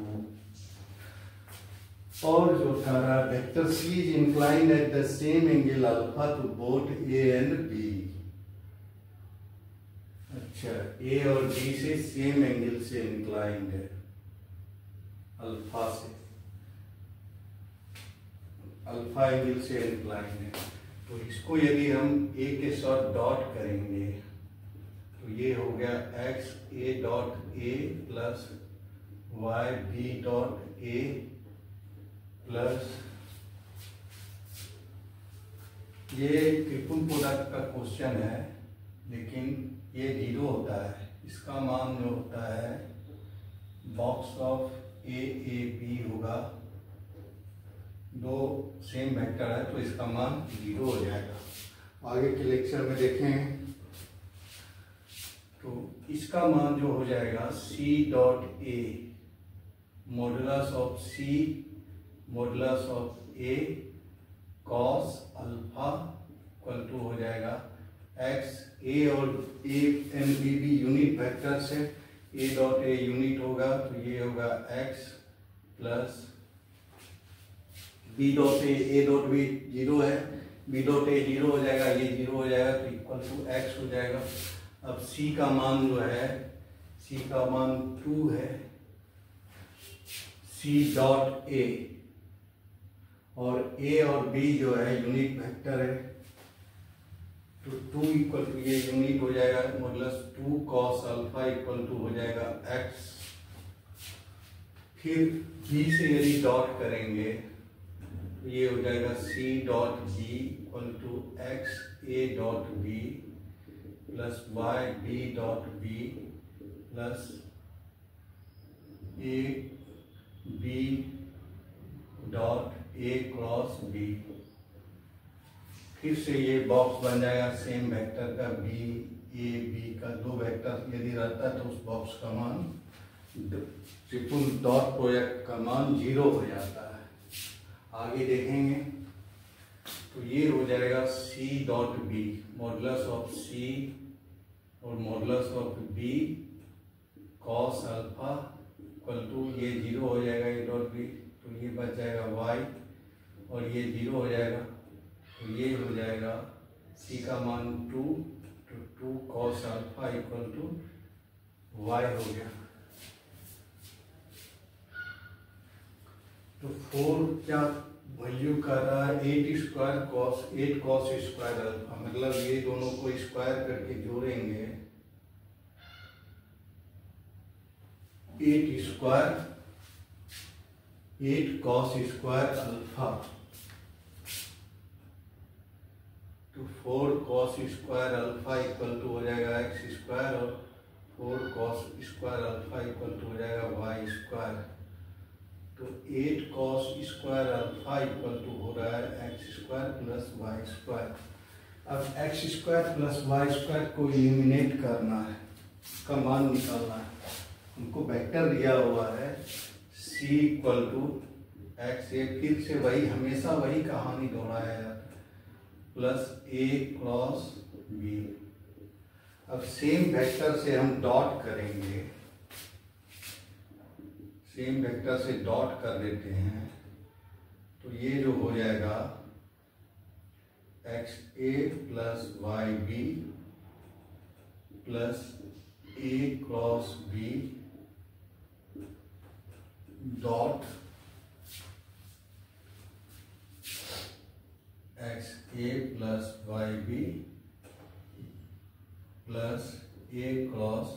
और जो था vector c is inclined at the same angle alpha two both a and b। अच्छा, a और b से सेम एंगल से इंक्लाइंड है, अल्फा से, अल्फा एंगल से इंक्लाइंड है, तो इसको यदि हम a के साथ डॉट करेंगे तो ये हो गया x a dot a plus y b dot a plus, ये ट्रिपल प्रोडक्ट का क्वेश्चन है लेकिन ये 0 होता है, इसका मान जो होता है box of a a b होगा, दो सेम वेक्टर है तो इसका मान 0 हो जाएगा। आगे के लेक्चर में देखें तो इसका मान जो हो जाएगा c dot a modulus of c modulus of a cos alpha equal to हो जाएगा x a और a एंड b भी यूनिट वेक्टर्स है, a डॉट a यूनिट होगा तो ये होगा x plus b dot a dot b 0 है, b डॉट a 0 हो जाएगा, ये 0 हो जाएगा तो इक्वल टू x हो जाएगा। अब c का मान जो है, c का मान 2 है, c डॉट a और a और b जो है यूनिट वेक्टर है तो 2 इक्वल टू ये यूनिट हो जाएगा modulus 2 cos alpha equal to हो जाएगा x। फिर b से यदि डॉट करेंगे तो ये हो जाएगा c dot b equal to x a dot b plus y b dot b plus a b dot a cross b। फिर से ये बॉक्स बन जाएगा सेम वेक्टर का b a b का, दो वेक्टर यदि रहता है तो उस बॉक्स का मान ट्रिपल डॉट प्रोडक्ट का मान 0 हो जाता है। आगे देखेंगे तो ये हो जाएगा c dot b modulus of c और modulus of b cos alpha equal to ये 0 हो जाएगा a डॉट b, तो ये बच जाएगा y और ये 0 हो जाएगा तो ये हो जाएगा सी का मान 2, तो 2 cos alpha equal to y हो गया। तो 4 क्या वैल्यू कर रहा है 8 स्क्वायर अल्फा, मतलब ये दोनों को स्क्वायर करके जोड़ेंगे 8 cos स्क्वायर अल्फा, तो 4 cos square alpha equal to हो जाएगा x स्क्वायर, और 4 cos square alpha equal to हो जाएगा y स्क्वायर। तो 8 cos square alpha equal to हो रहा है x square plus y square. अब x square plus y square को एलिमिनेट करना है, इसका मान निकालना है। हमको वेक्टर दिया हुआ है c इक्वल टू x, ये फिर से वही हमेशा वही कहानी दोहराया जाता है, प्लस a क्रॉस b। अब सेम वेक्टर से हम डॉट करेंगे, सेम वेक्टर से डॉट कर देते हैं, तो ये जो हो जाएगा xa plus yb plus a cross b dot xa plus yb plus a cross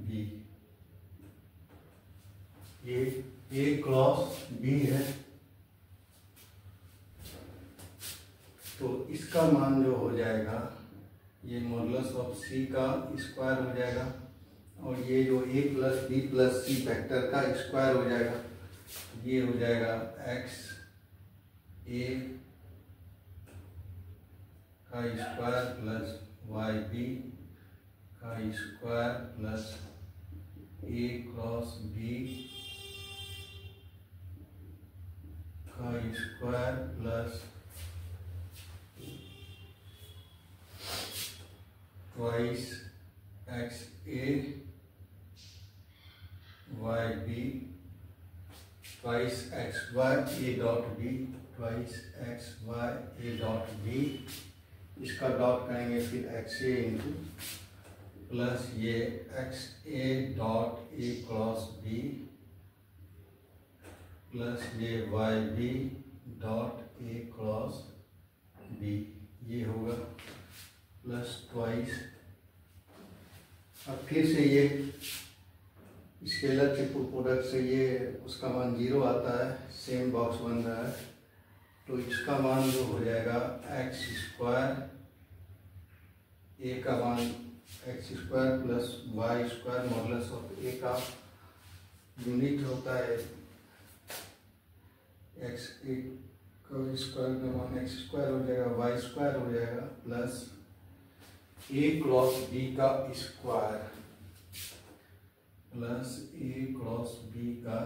b। ये a क्रॉस b है, तो इसका मान जो हो जाएगा ये मॉडुलस ऑफ c का स्क्वायर हो जाएगा, और ये जो a plus b plus c vector का स्क्वायर हो जाएगा, ये हो जाएगा x a का स्क्वायर प्लस yb का square plus a cross b का square plus twice xa yb twice xy a dot b twice xy a dot b, इसका डॉट करेंगे फिर xa इंटू प्लस ये xa dot a cross b plus ये yb dot a cross b, ये होगा plus twice. अब फिर से ये स्केलर के प्रोडक्ट से ये उसका मान 0 आता है, सेम बॉक्स बन रहा है, तो इसका मान जो हो जाएगा एक्स स्क्वायर, ए का मान x square plus Y square modulus of ए का यूनिट होता है एक्स, ए का स्क्वायर का मान एक्स स्क्वायर हो जाएगा, वाई स्क्वायर हो जाएगा, प्लस ए क्रॉस बी का square plus a cross B का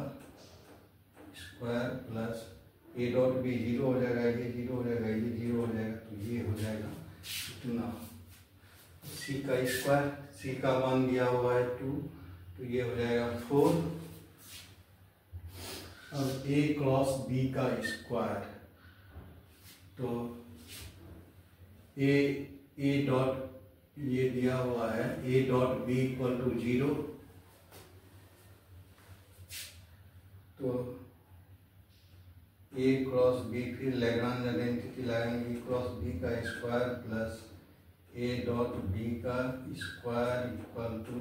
स्क्वायर प्लस ए डॉट बी 0 हो जाएगा, ये 0 हो जाएगा, ये 0 हो जाएगा, तो ये हो जाएगा इतना। सी का स्क्वायर, सी का मान दिया हुआ है 2, तो ये हो जाएगा 4। अब ए क्रॉस बी का स्क्वायर, तो ए डॉट ये दिया हुआ है ए डॉट बी इक्वल टू 0, तो ए क्रॉस बी, फिर लैग्रांज आइडेंटिटी लगाएंगे, ए क्रॉस बी का स्क्वायर प्लस ए डॉट बी का square equal to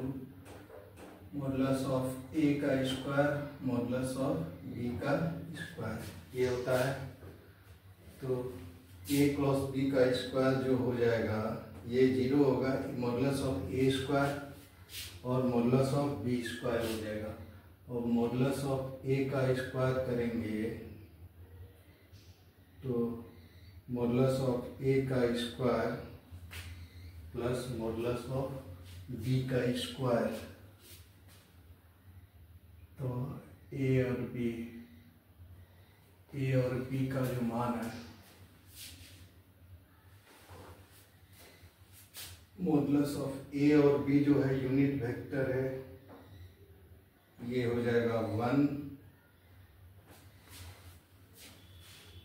modulus of ए का स्क्वायर मॉडुलस ऑफ बी का स्क्वायर, ये होता है। तो ए क्रॉस बी का स्क्वायर जो हो जाएगा ये 0 होगा, मॉडुलस ऑफ ए स्क्वायर और मॉडुलस ऑफ बी स्क्वायर हो जाएगा, और मॉडुलस ऑफ ए का स्क्वायर करेंगे तो मॉडुलस ऑफ ए का square plus modulus of B का स्क्वायर, तो ए और बी का जो मान है मॉडुलस ऑफ ए और बी जो है यूनिट वेक्टर है, ये हो जाएगा 1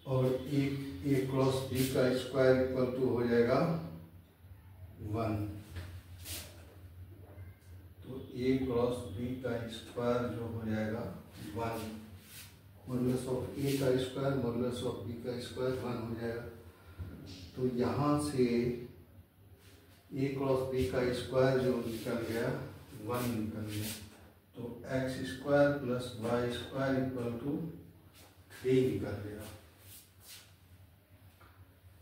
और एक ए क्रॉस बी का स्क्वायर इक्वल टू हो जाएगा 1। तो ए क्रॉस बी का स्क्वायर जो हो जाएगा 1, मॉडुलस ऑफ ए का स्क्वायर मॉडुलस ऑफ बी का स्क्वायर 1 हो जाएगा। तो यहाँ से ए क्रॉस बी का स्क्वायर जो निकल गया 1 निकल गया। तो x square plus Y square equal to 3 निकल गया।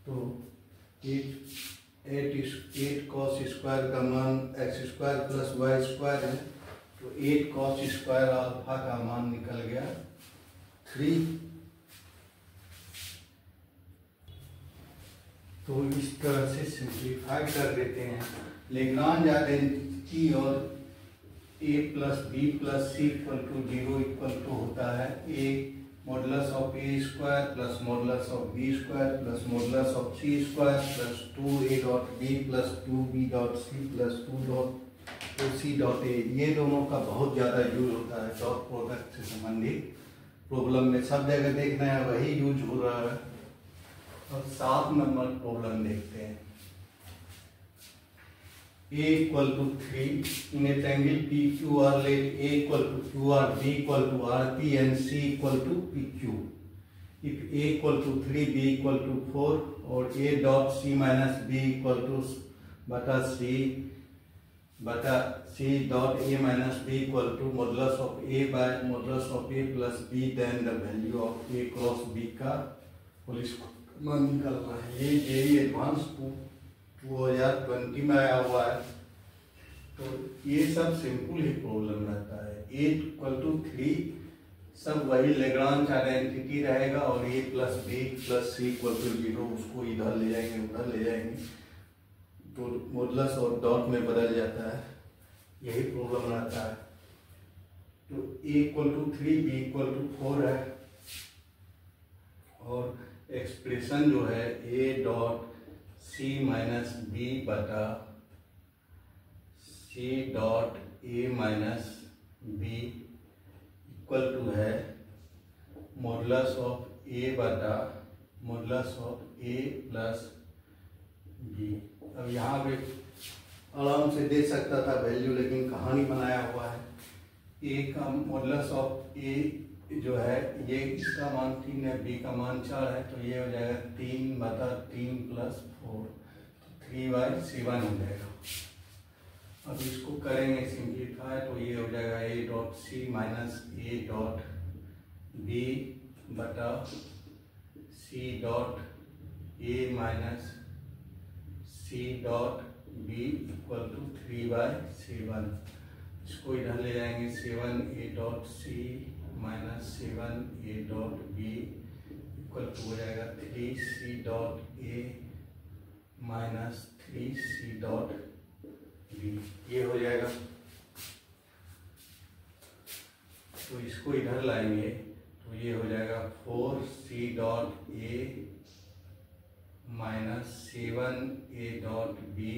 तो 8 कॉस स्क्वायर का मान x square plus Y square है। तो 8 कॉस स्क्वायर अल्फा का मान निकल गया 3। तो इस तरह से सिंप्लीफाई कर देते हैं। लेग्रांज आइडेंटिटी और a plus B plus C equal to 0 equal to होता है a modulus of A square plus modulus of B square plus modulus of c square plus 2a dot B plus 2b dot C plus 2c dot ए। ये दोनों का बहुत ज़्यादा use होता है dot product से संबंधित प्रॉब्लम में। सब जगह देखना है वही यूज हो रहा है। और 7 नंबर प्रॉब्लम देखते हैं। a equal to 3 in a triangle PQR let a equal to QR, b equal to RP and c equal to PQ. If a equal to 3, b equal to 4 or a dot c minus b equal to bata c dot a minus b equal to modulus of a by modulus of a plus b, then the value of a cross b का whole square मान निकालना है। ये JEE advance 2020 में आया हुआ है। तो ये सब सिंपल ही प्रॉब्लम रहता है। a इक्वल टू 3 सब वही लेग्रांज आइडेंटिटी रहेगा और a plus B plus C equal to 0 उसको इधर ले जाएंगे उधर ले जाएंगे तो मॉडुलस और डॉट में बदल जाता है। यही प्रॉब्लम रहता है। तो a equal to 3 b equal to 4 है और एक्सप्रेशन जो है a dot c minus b बटा c dot a minus b equal to है मॉडुलस ऑफ a बटा modulus of a plus b. अब यहाँ पे आराम से दे सकता था वैल्यू, लेकिन कहानी बनाया हुआ है। a का मॉडुलस ऑफ a जो है ये इसका मान 3 है, b का मान 4 है। तो ये हो जाएगा 3 बटा 3 प्लस 4 3/7 हो जाएगा। अब इसको करेंगे सिंप्लीफाई तो ये हो जाएगा a dot c minus a dot b बटा c dot a minus c dot b equal to 3/7। इसको इधर ले जाएंगे 7a dot c minus 7a dot B equal to हो जाएगा 3c dot a minus 3c dot B. ये हो जाएगा। तो इसको इधर लाएंगे तो ये हो जाएगा 4c dot a minus 7a dot B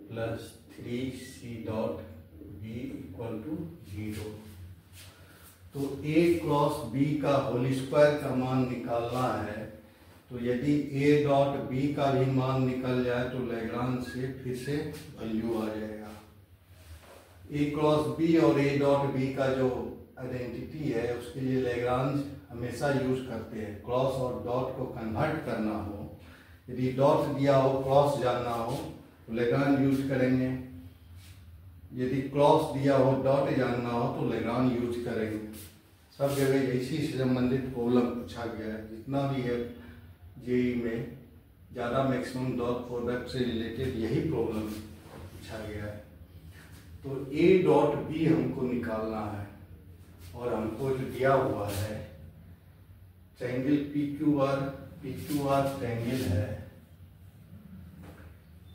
plus 3c dot B equal to 0। तो a क्रॉस b का होल स्क्वायर का मान निकालना है। तो यदि a डॉट b का भी मान निकल जाए तो लैग्रांज से फिर से वैल्यू आ जाएगा। a क्रॉस b और a डॉट b का जो आइडेंटिटी है उसके लिए लैग्रांज हमेशा यूज करते हैं। क्रॉस और डॉट को कन्वर्ट करना हो, यदि डॉट दिया हो क्रॉस जानना हो तो लैग्रांज यूज करेंगे, यदि क्रॉस दिया हो डॉट जानना हो तो लैग्रांज यूज करेंगे। सब जगह इसी से संबंधित प्रॉब्लम पूछा गया है। जितना भी है जेई में ज़्यादा मैक्सिमम डॉट प्रोडक्ट से रिलेटेड यही प्रॉब्लम पूछा गया है। तो a डॉट बी हमको निकालना है और हमको जो दिया हुआ है ट्रायंगल PQR ट्रायंगल है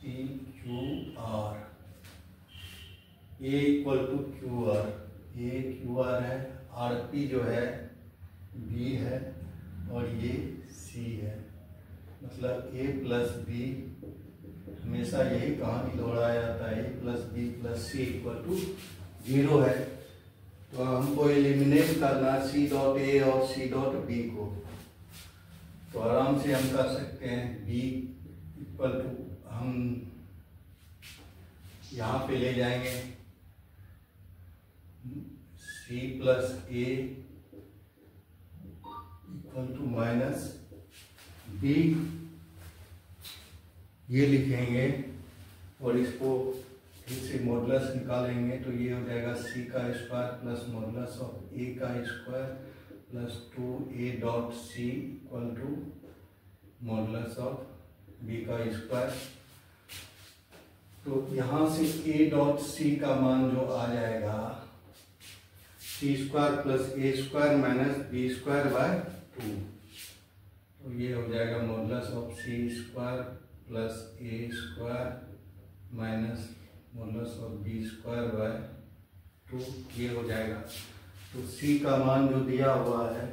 PQR a equal to QR, a QR है, RP जो है B है और ये C है। मतलब a प्लस बी हमेशा यही कहानी दोहराया जाता है, a plus B plus C equal to 0 है। तो हमको एलिमिनेट करना C डॉट ए और C डॉट बी को। तो आराम से हम कर सकते हैं b इक्वल टू, हम यहाँ पे ले जाएंगे c plus a equal to minus b, ये लिखेंगे और इसको फिर से मॉडुलस निकालेंगे तो ये हो जाएगा c का square plus modulus of a का square plus 2a dot c equal to modulus of b का स्क्वायर। तो यहाँ से a डॉट c का मान जो आ जाएगा c square plus a square minus b square by 2, तो ये हो जाएगा modulus of c square plus a square minus modulus of b square by 2, ये हो जाएगा। तो c का मान जो दिया हुआ है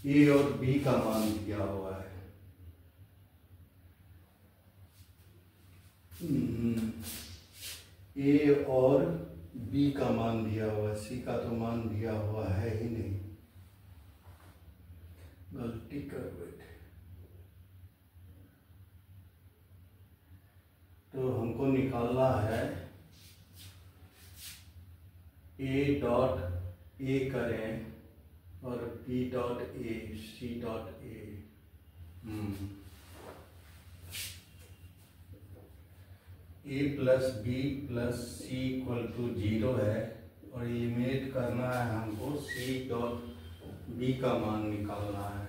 a और b का मान दिया हुआ है, a और b का मान दिया हुआ है, c का तो मान दिया हुआ है ही नहीं, गलती कर बैठे। तो हमको निकालना है a डॉट a करें और b dot a, c dot a। a plus b plus c equal to 0 है और एलिमिनेट करना है हमको c डॉट b का मान निकालना है।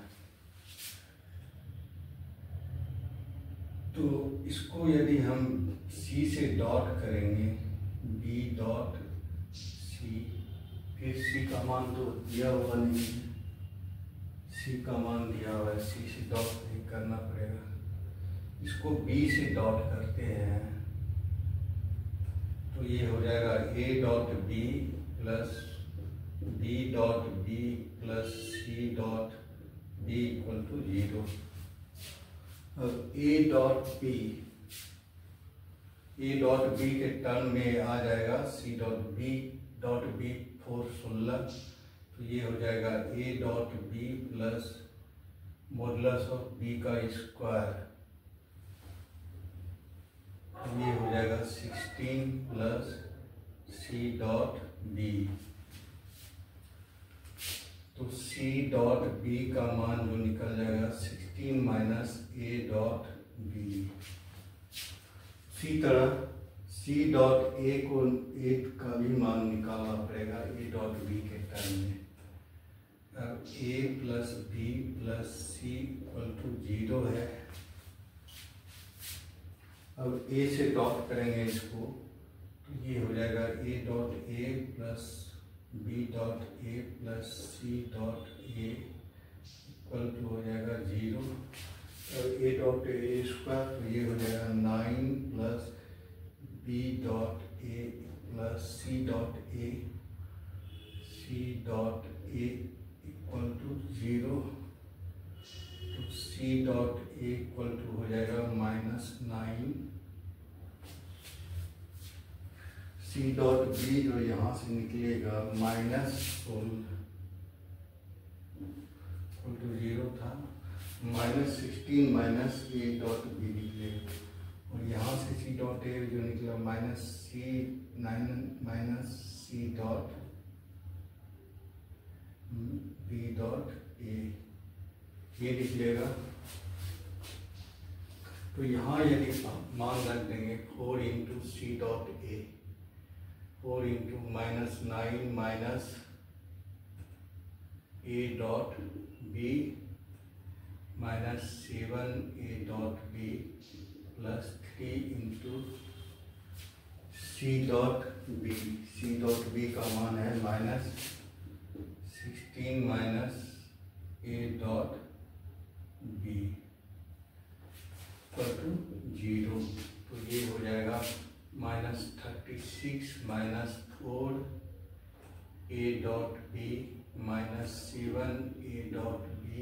तो इसको यदि हम c से डॉट करेंगे b डॉट c, फिर c का मान तो दिया हुआ नहीं है, c का मान दिया हुआ है, c से डॉट नहीं करना पड़ेगा, इसको b से डॉट करते हैं तो ये हो जाएगा a dot b plus b dot b plus c dot b equal to 0। अब a डॉट b के टर्म में आ जाएगा c डॉट b 4 16, तो ये हो जाएगा a dot b plus modulus of b का स्क्वायर, ये हो जाएगा 16 प्लस c डॉट b। तो c डॉट b का मान जो निकल जाएगा 16 माइनस a डॉट b। इसी तरह c डॉट a का भी मान निकालना पड़ेगा a डॉट b के टर्म में। अब a plus b plus c equal to 0 है। अब a से डॉट करेंगे इसको तो ये हो जाएगा a dot a plus b dot a plus c dot a equal to हो जाएगा 0। अब a डॉट a स्क्वायर तो ये हो जाएगा 9 plus b dot a plus c dot a equal to 0। तो c dot a equal to हो जाएगा -9, c डॉट b जो यहाँ से निकलेगा -16 इक्वल टू 0 था, -16 माइनस a डॉट b निकलेगा और यहाँ से c डॉट a जो निकला -9 minus c dot b dot a, ये निकलेगा। तो यहाँ यदि मान रख देंगे 4 into c dot a, 4 into -9 minus A dot b -7 a dot B plus 3 into c dot b. C dot B का मान है -16 minus A dot B equal to 0। तो ये हो जाएगा -36 minus 4 a dot b -7 a dot b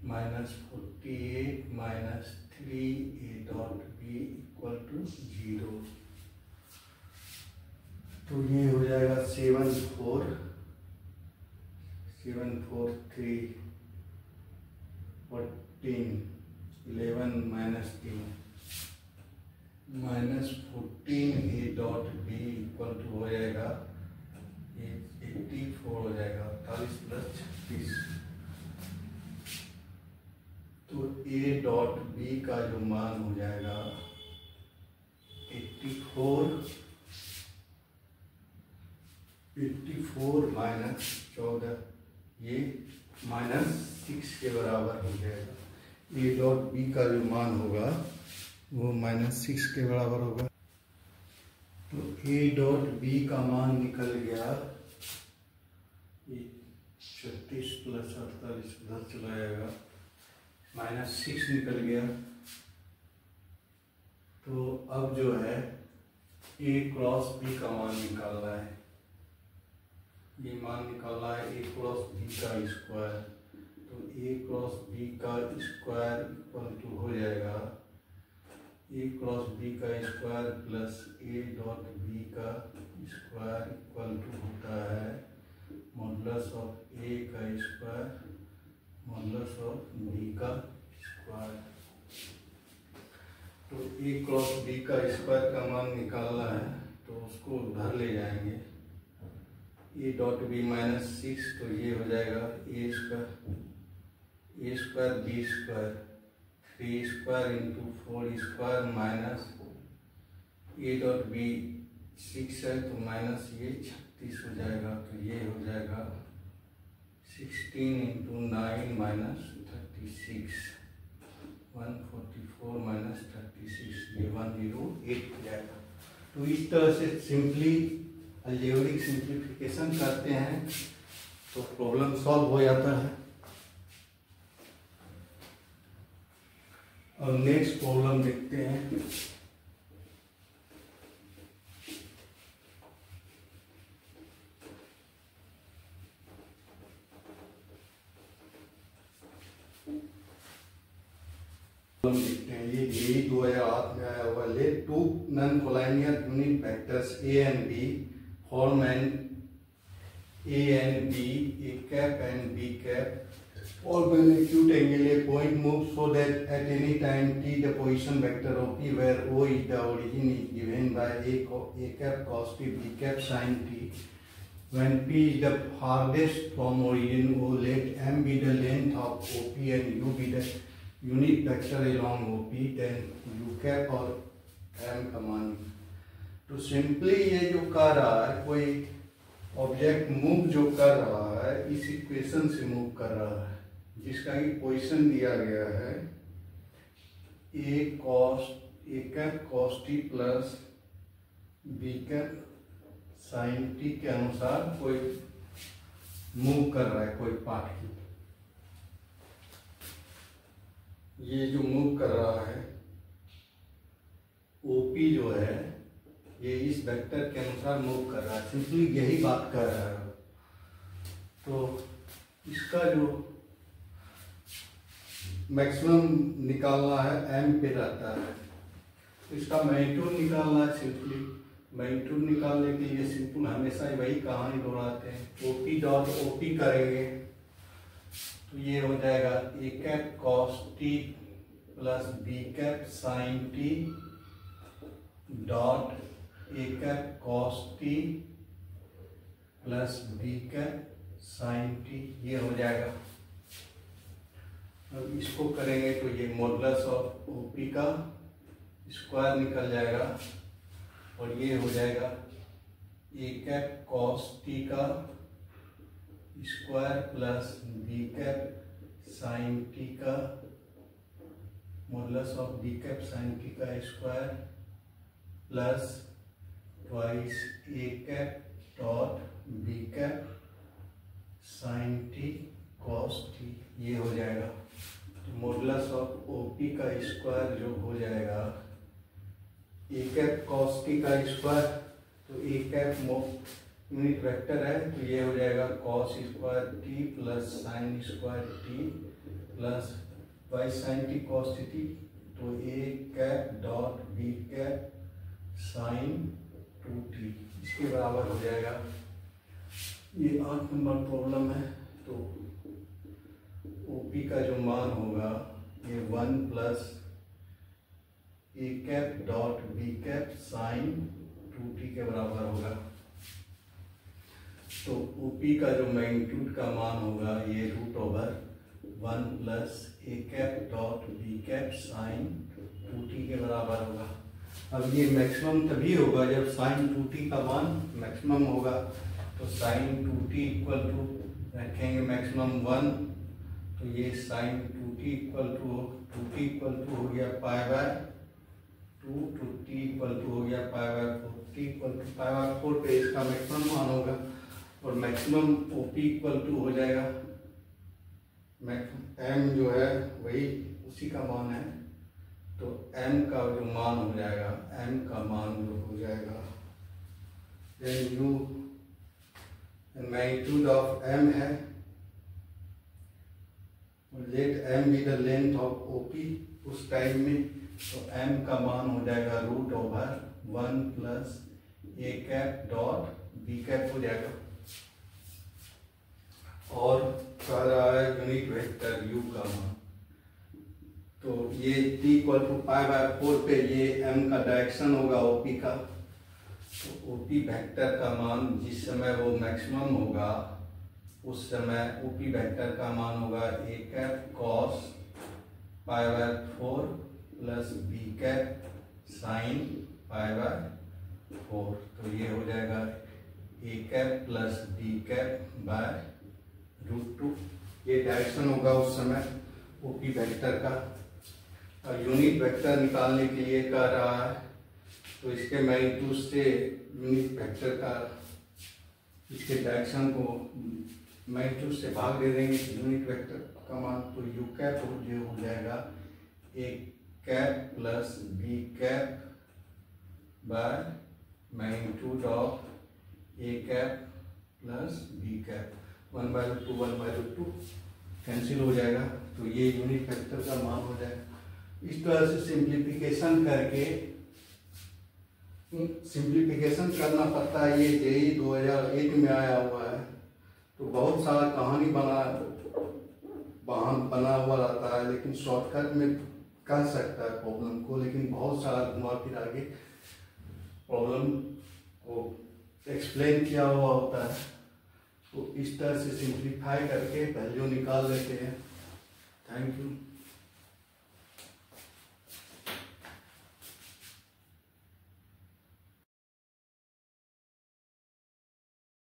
-48 minus 3 a dot B equal to 0। तो ये हो जाएगा 7 4 7 4 3 14 11 minus 3 minus 14 a dot B equal to हो जाएगा 84 हो जाएगा 48 प्लस 36। तो ए डॉट बी का जो मान हो जाएगा 84 माइनस 14 ये माइनस 6 के बराबर हो जाएगा। ए डॉट बी का जो मान होगा वो माइनस 6 के बराबर होगा। तो ए डॉट बी का मान निकल गया 36 प्लस 48 उधर चला जाएगा माइनस 6 निकल गया। तो अब जो है ए क्रॉस बी का मान निकालना है। ये मान निकालना है ए क्रॉस बी का स्क्वायर। तो ए क्रॉस बी का स्क्वायर इक्वल टू हो जाएगा ए क्रॉस बी का स्क्वायर प्लस ए डॉट बी का स्क्वायर इक्वल टू होता है मॉडुलस ऑफ ए का स्क्वायर मॉडुलस ऑफ बी का स्क्वायर। तो ए क्रॉस बी का स्क्वायर का मान निकालना है तो उसको उधर ले जाएंगे। ए डॉट बी माइनस 6 तो ये हो जाएगा A square B square 3 square into 4 square minus A dot B 6 है तो माइनस ये 36 हो जाएगा। तो ये हो जाएगा 16 इंटू 9 माइनस 36 144 माइनस 36 ये 108 हो जाएगा। तो इस तरह से सिंपली अलजेब्रिक सिंप्लीफिकेशन करते हैं तो प्रॉब्लम सॉल्व हो जाता है। और नेक्स्ट प्रॉब्लम देखते हैं। ये 2008 में आया हुआ। Let two non collinear unit vectors A and B form an A and B A cap and B cap or when acute angle a point moves so that at any time t the position vector of p where o is the origin is given by a cap cos t b cap sin t. When p is the farthest from origin, o let m be the length of op and u be the unit vector along op, then u cap और m का मान। तो simply ये जो कर रहा है कोई ऑब्जेक्ट मूव जो कर रहा है इस इक्वेशन से मूव कर रहा है जिसका कि पोजीशन दिया गया है A cap cos T plus B cap sine T के अनुसार कोई मूव कर रहा है कोई पार्टिकल। ये जो मूव कर रहा है ओपी जो है ये इस वेक्टर के अनुसार मूव कर रहा है। सिंपली यही बात कर रहा है। तो इसका जो मैक्सिमम निकालना है एम पे रहता है। तो इसका मैग्नीट्यूड निकालना है। सिंपली मैग्नीट्यूड निकालने के लिए सिंपल हमेशा वही कहानी दोहराते हैं। ओपी डॉट ओपी करेंगे तो ये हो जाएगा A cap cos T plus B cap sine T dot A cap cos T plus B cap sine T ये हो जाएगा। अब इसको करेंगे तो ये मॉडुलस ऑफ ओपी का स्क्वायर निकल जाएगा और ये हो जाएगा ए कैप कॉस टी का square plus B cap sine T का modulus of B cap sine T का square plus twice A cap dot B cap sine T cos T ये हो जाएगा। तो मॉडुलस ऑफ ओपी का square जो हो जाएगा ए कैप कॉस टी का स्क्वायर। तो ए कैप यूनिट वेक्टर है तो ये हो जाएगा cos square T plus sine square T plus Y sine T cos T. तो A cap dot B cap sine 2t इसके बराबर हो जाएगा। ये 8 नंबर प्रॉब्लम है। तो OP का जो मान होगा ये 1 प्लस ए cap dot B cap sine 2t के बराबर होगा। तो OP का जो मैग्नीट्यूड का मान होगा ये √1 प्लस ए cap dot B cap sine 2t के बराबर होगा। अब ये मैक्सिमम तभी होगा जब साइन 2t का मान मैक्सिमम होगा। तो साइन 2t इक्वल टू रखेंगे मैक्सिमम 1, तो ये साइन 2t इक्वल टू हो गया π/2, तो t इक्वल टू हो गया π/4, t इक्वल टू π/4 पे इसका मैक्सिमम मान होगा और मैक्सिमम OP इक्वल टू हो जाएगा m जो है वही उसी का मान है, तो m का जो मान हो जाएगा, m का मान जो हो जाएगा मैग्नीट्यूड ऑफ m है, let m be the length of OP उस टाइम में, तो m का मान हो जाएगा √1 प्लस ए कैप डॉट बी कैप हो जाएगा। और कह रहा है यूनिट वेक्टर u का मान, तो ये t इक्वल टू π/4 पे ये m का डायरेक्शन होगा OP का, तो OP वेक्टर का मान जिस समय वो मैक्सिमम होगा उस समय OP वेक्टर का मान होगा A cap cos π/4 plus B cap sine π/4, तो ये हो जाएगा A cap plus B cap by √2। ये डायरेक्शन होगा उस समय OP वेक्टर का। और यूनिट वेक्टर निकालने के लिए कह रहा है, तो इसके मैग्नीट्यूड से यूनिट वेक्टर का इसके डायरेक्शन को मैग्नीट्यूड से भाग दे देंगे यूनिट वेक्टर का मान, तो यू कैप जो हो जाएगा A cap plus B cap by magnitude of A cap plus B cap, 1/√2 cancel हो जाएगा, तो ये यूनिट वेक्टर का मान हो जाएगा। इस तरह से सिंप्लीफिकेशन करके सिंप्लीफिकेशन करना पड़ता है। ये JEE 2001 में आया हुआ है, तो बहुत सारा कहानी बना हुआ रहता है, लेकिन शॉर्टकट में कर सकता है प्रॉब्लम को, लेकिन बहुत सारा घुमा फिरा के प्रॉब्लम को एक्सप्लेन किया हुआ होता है। तो इस तरह से सिंप्लीफाई करके वैल्यू निकाल लेते हैं। Thank you.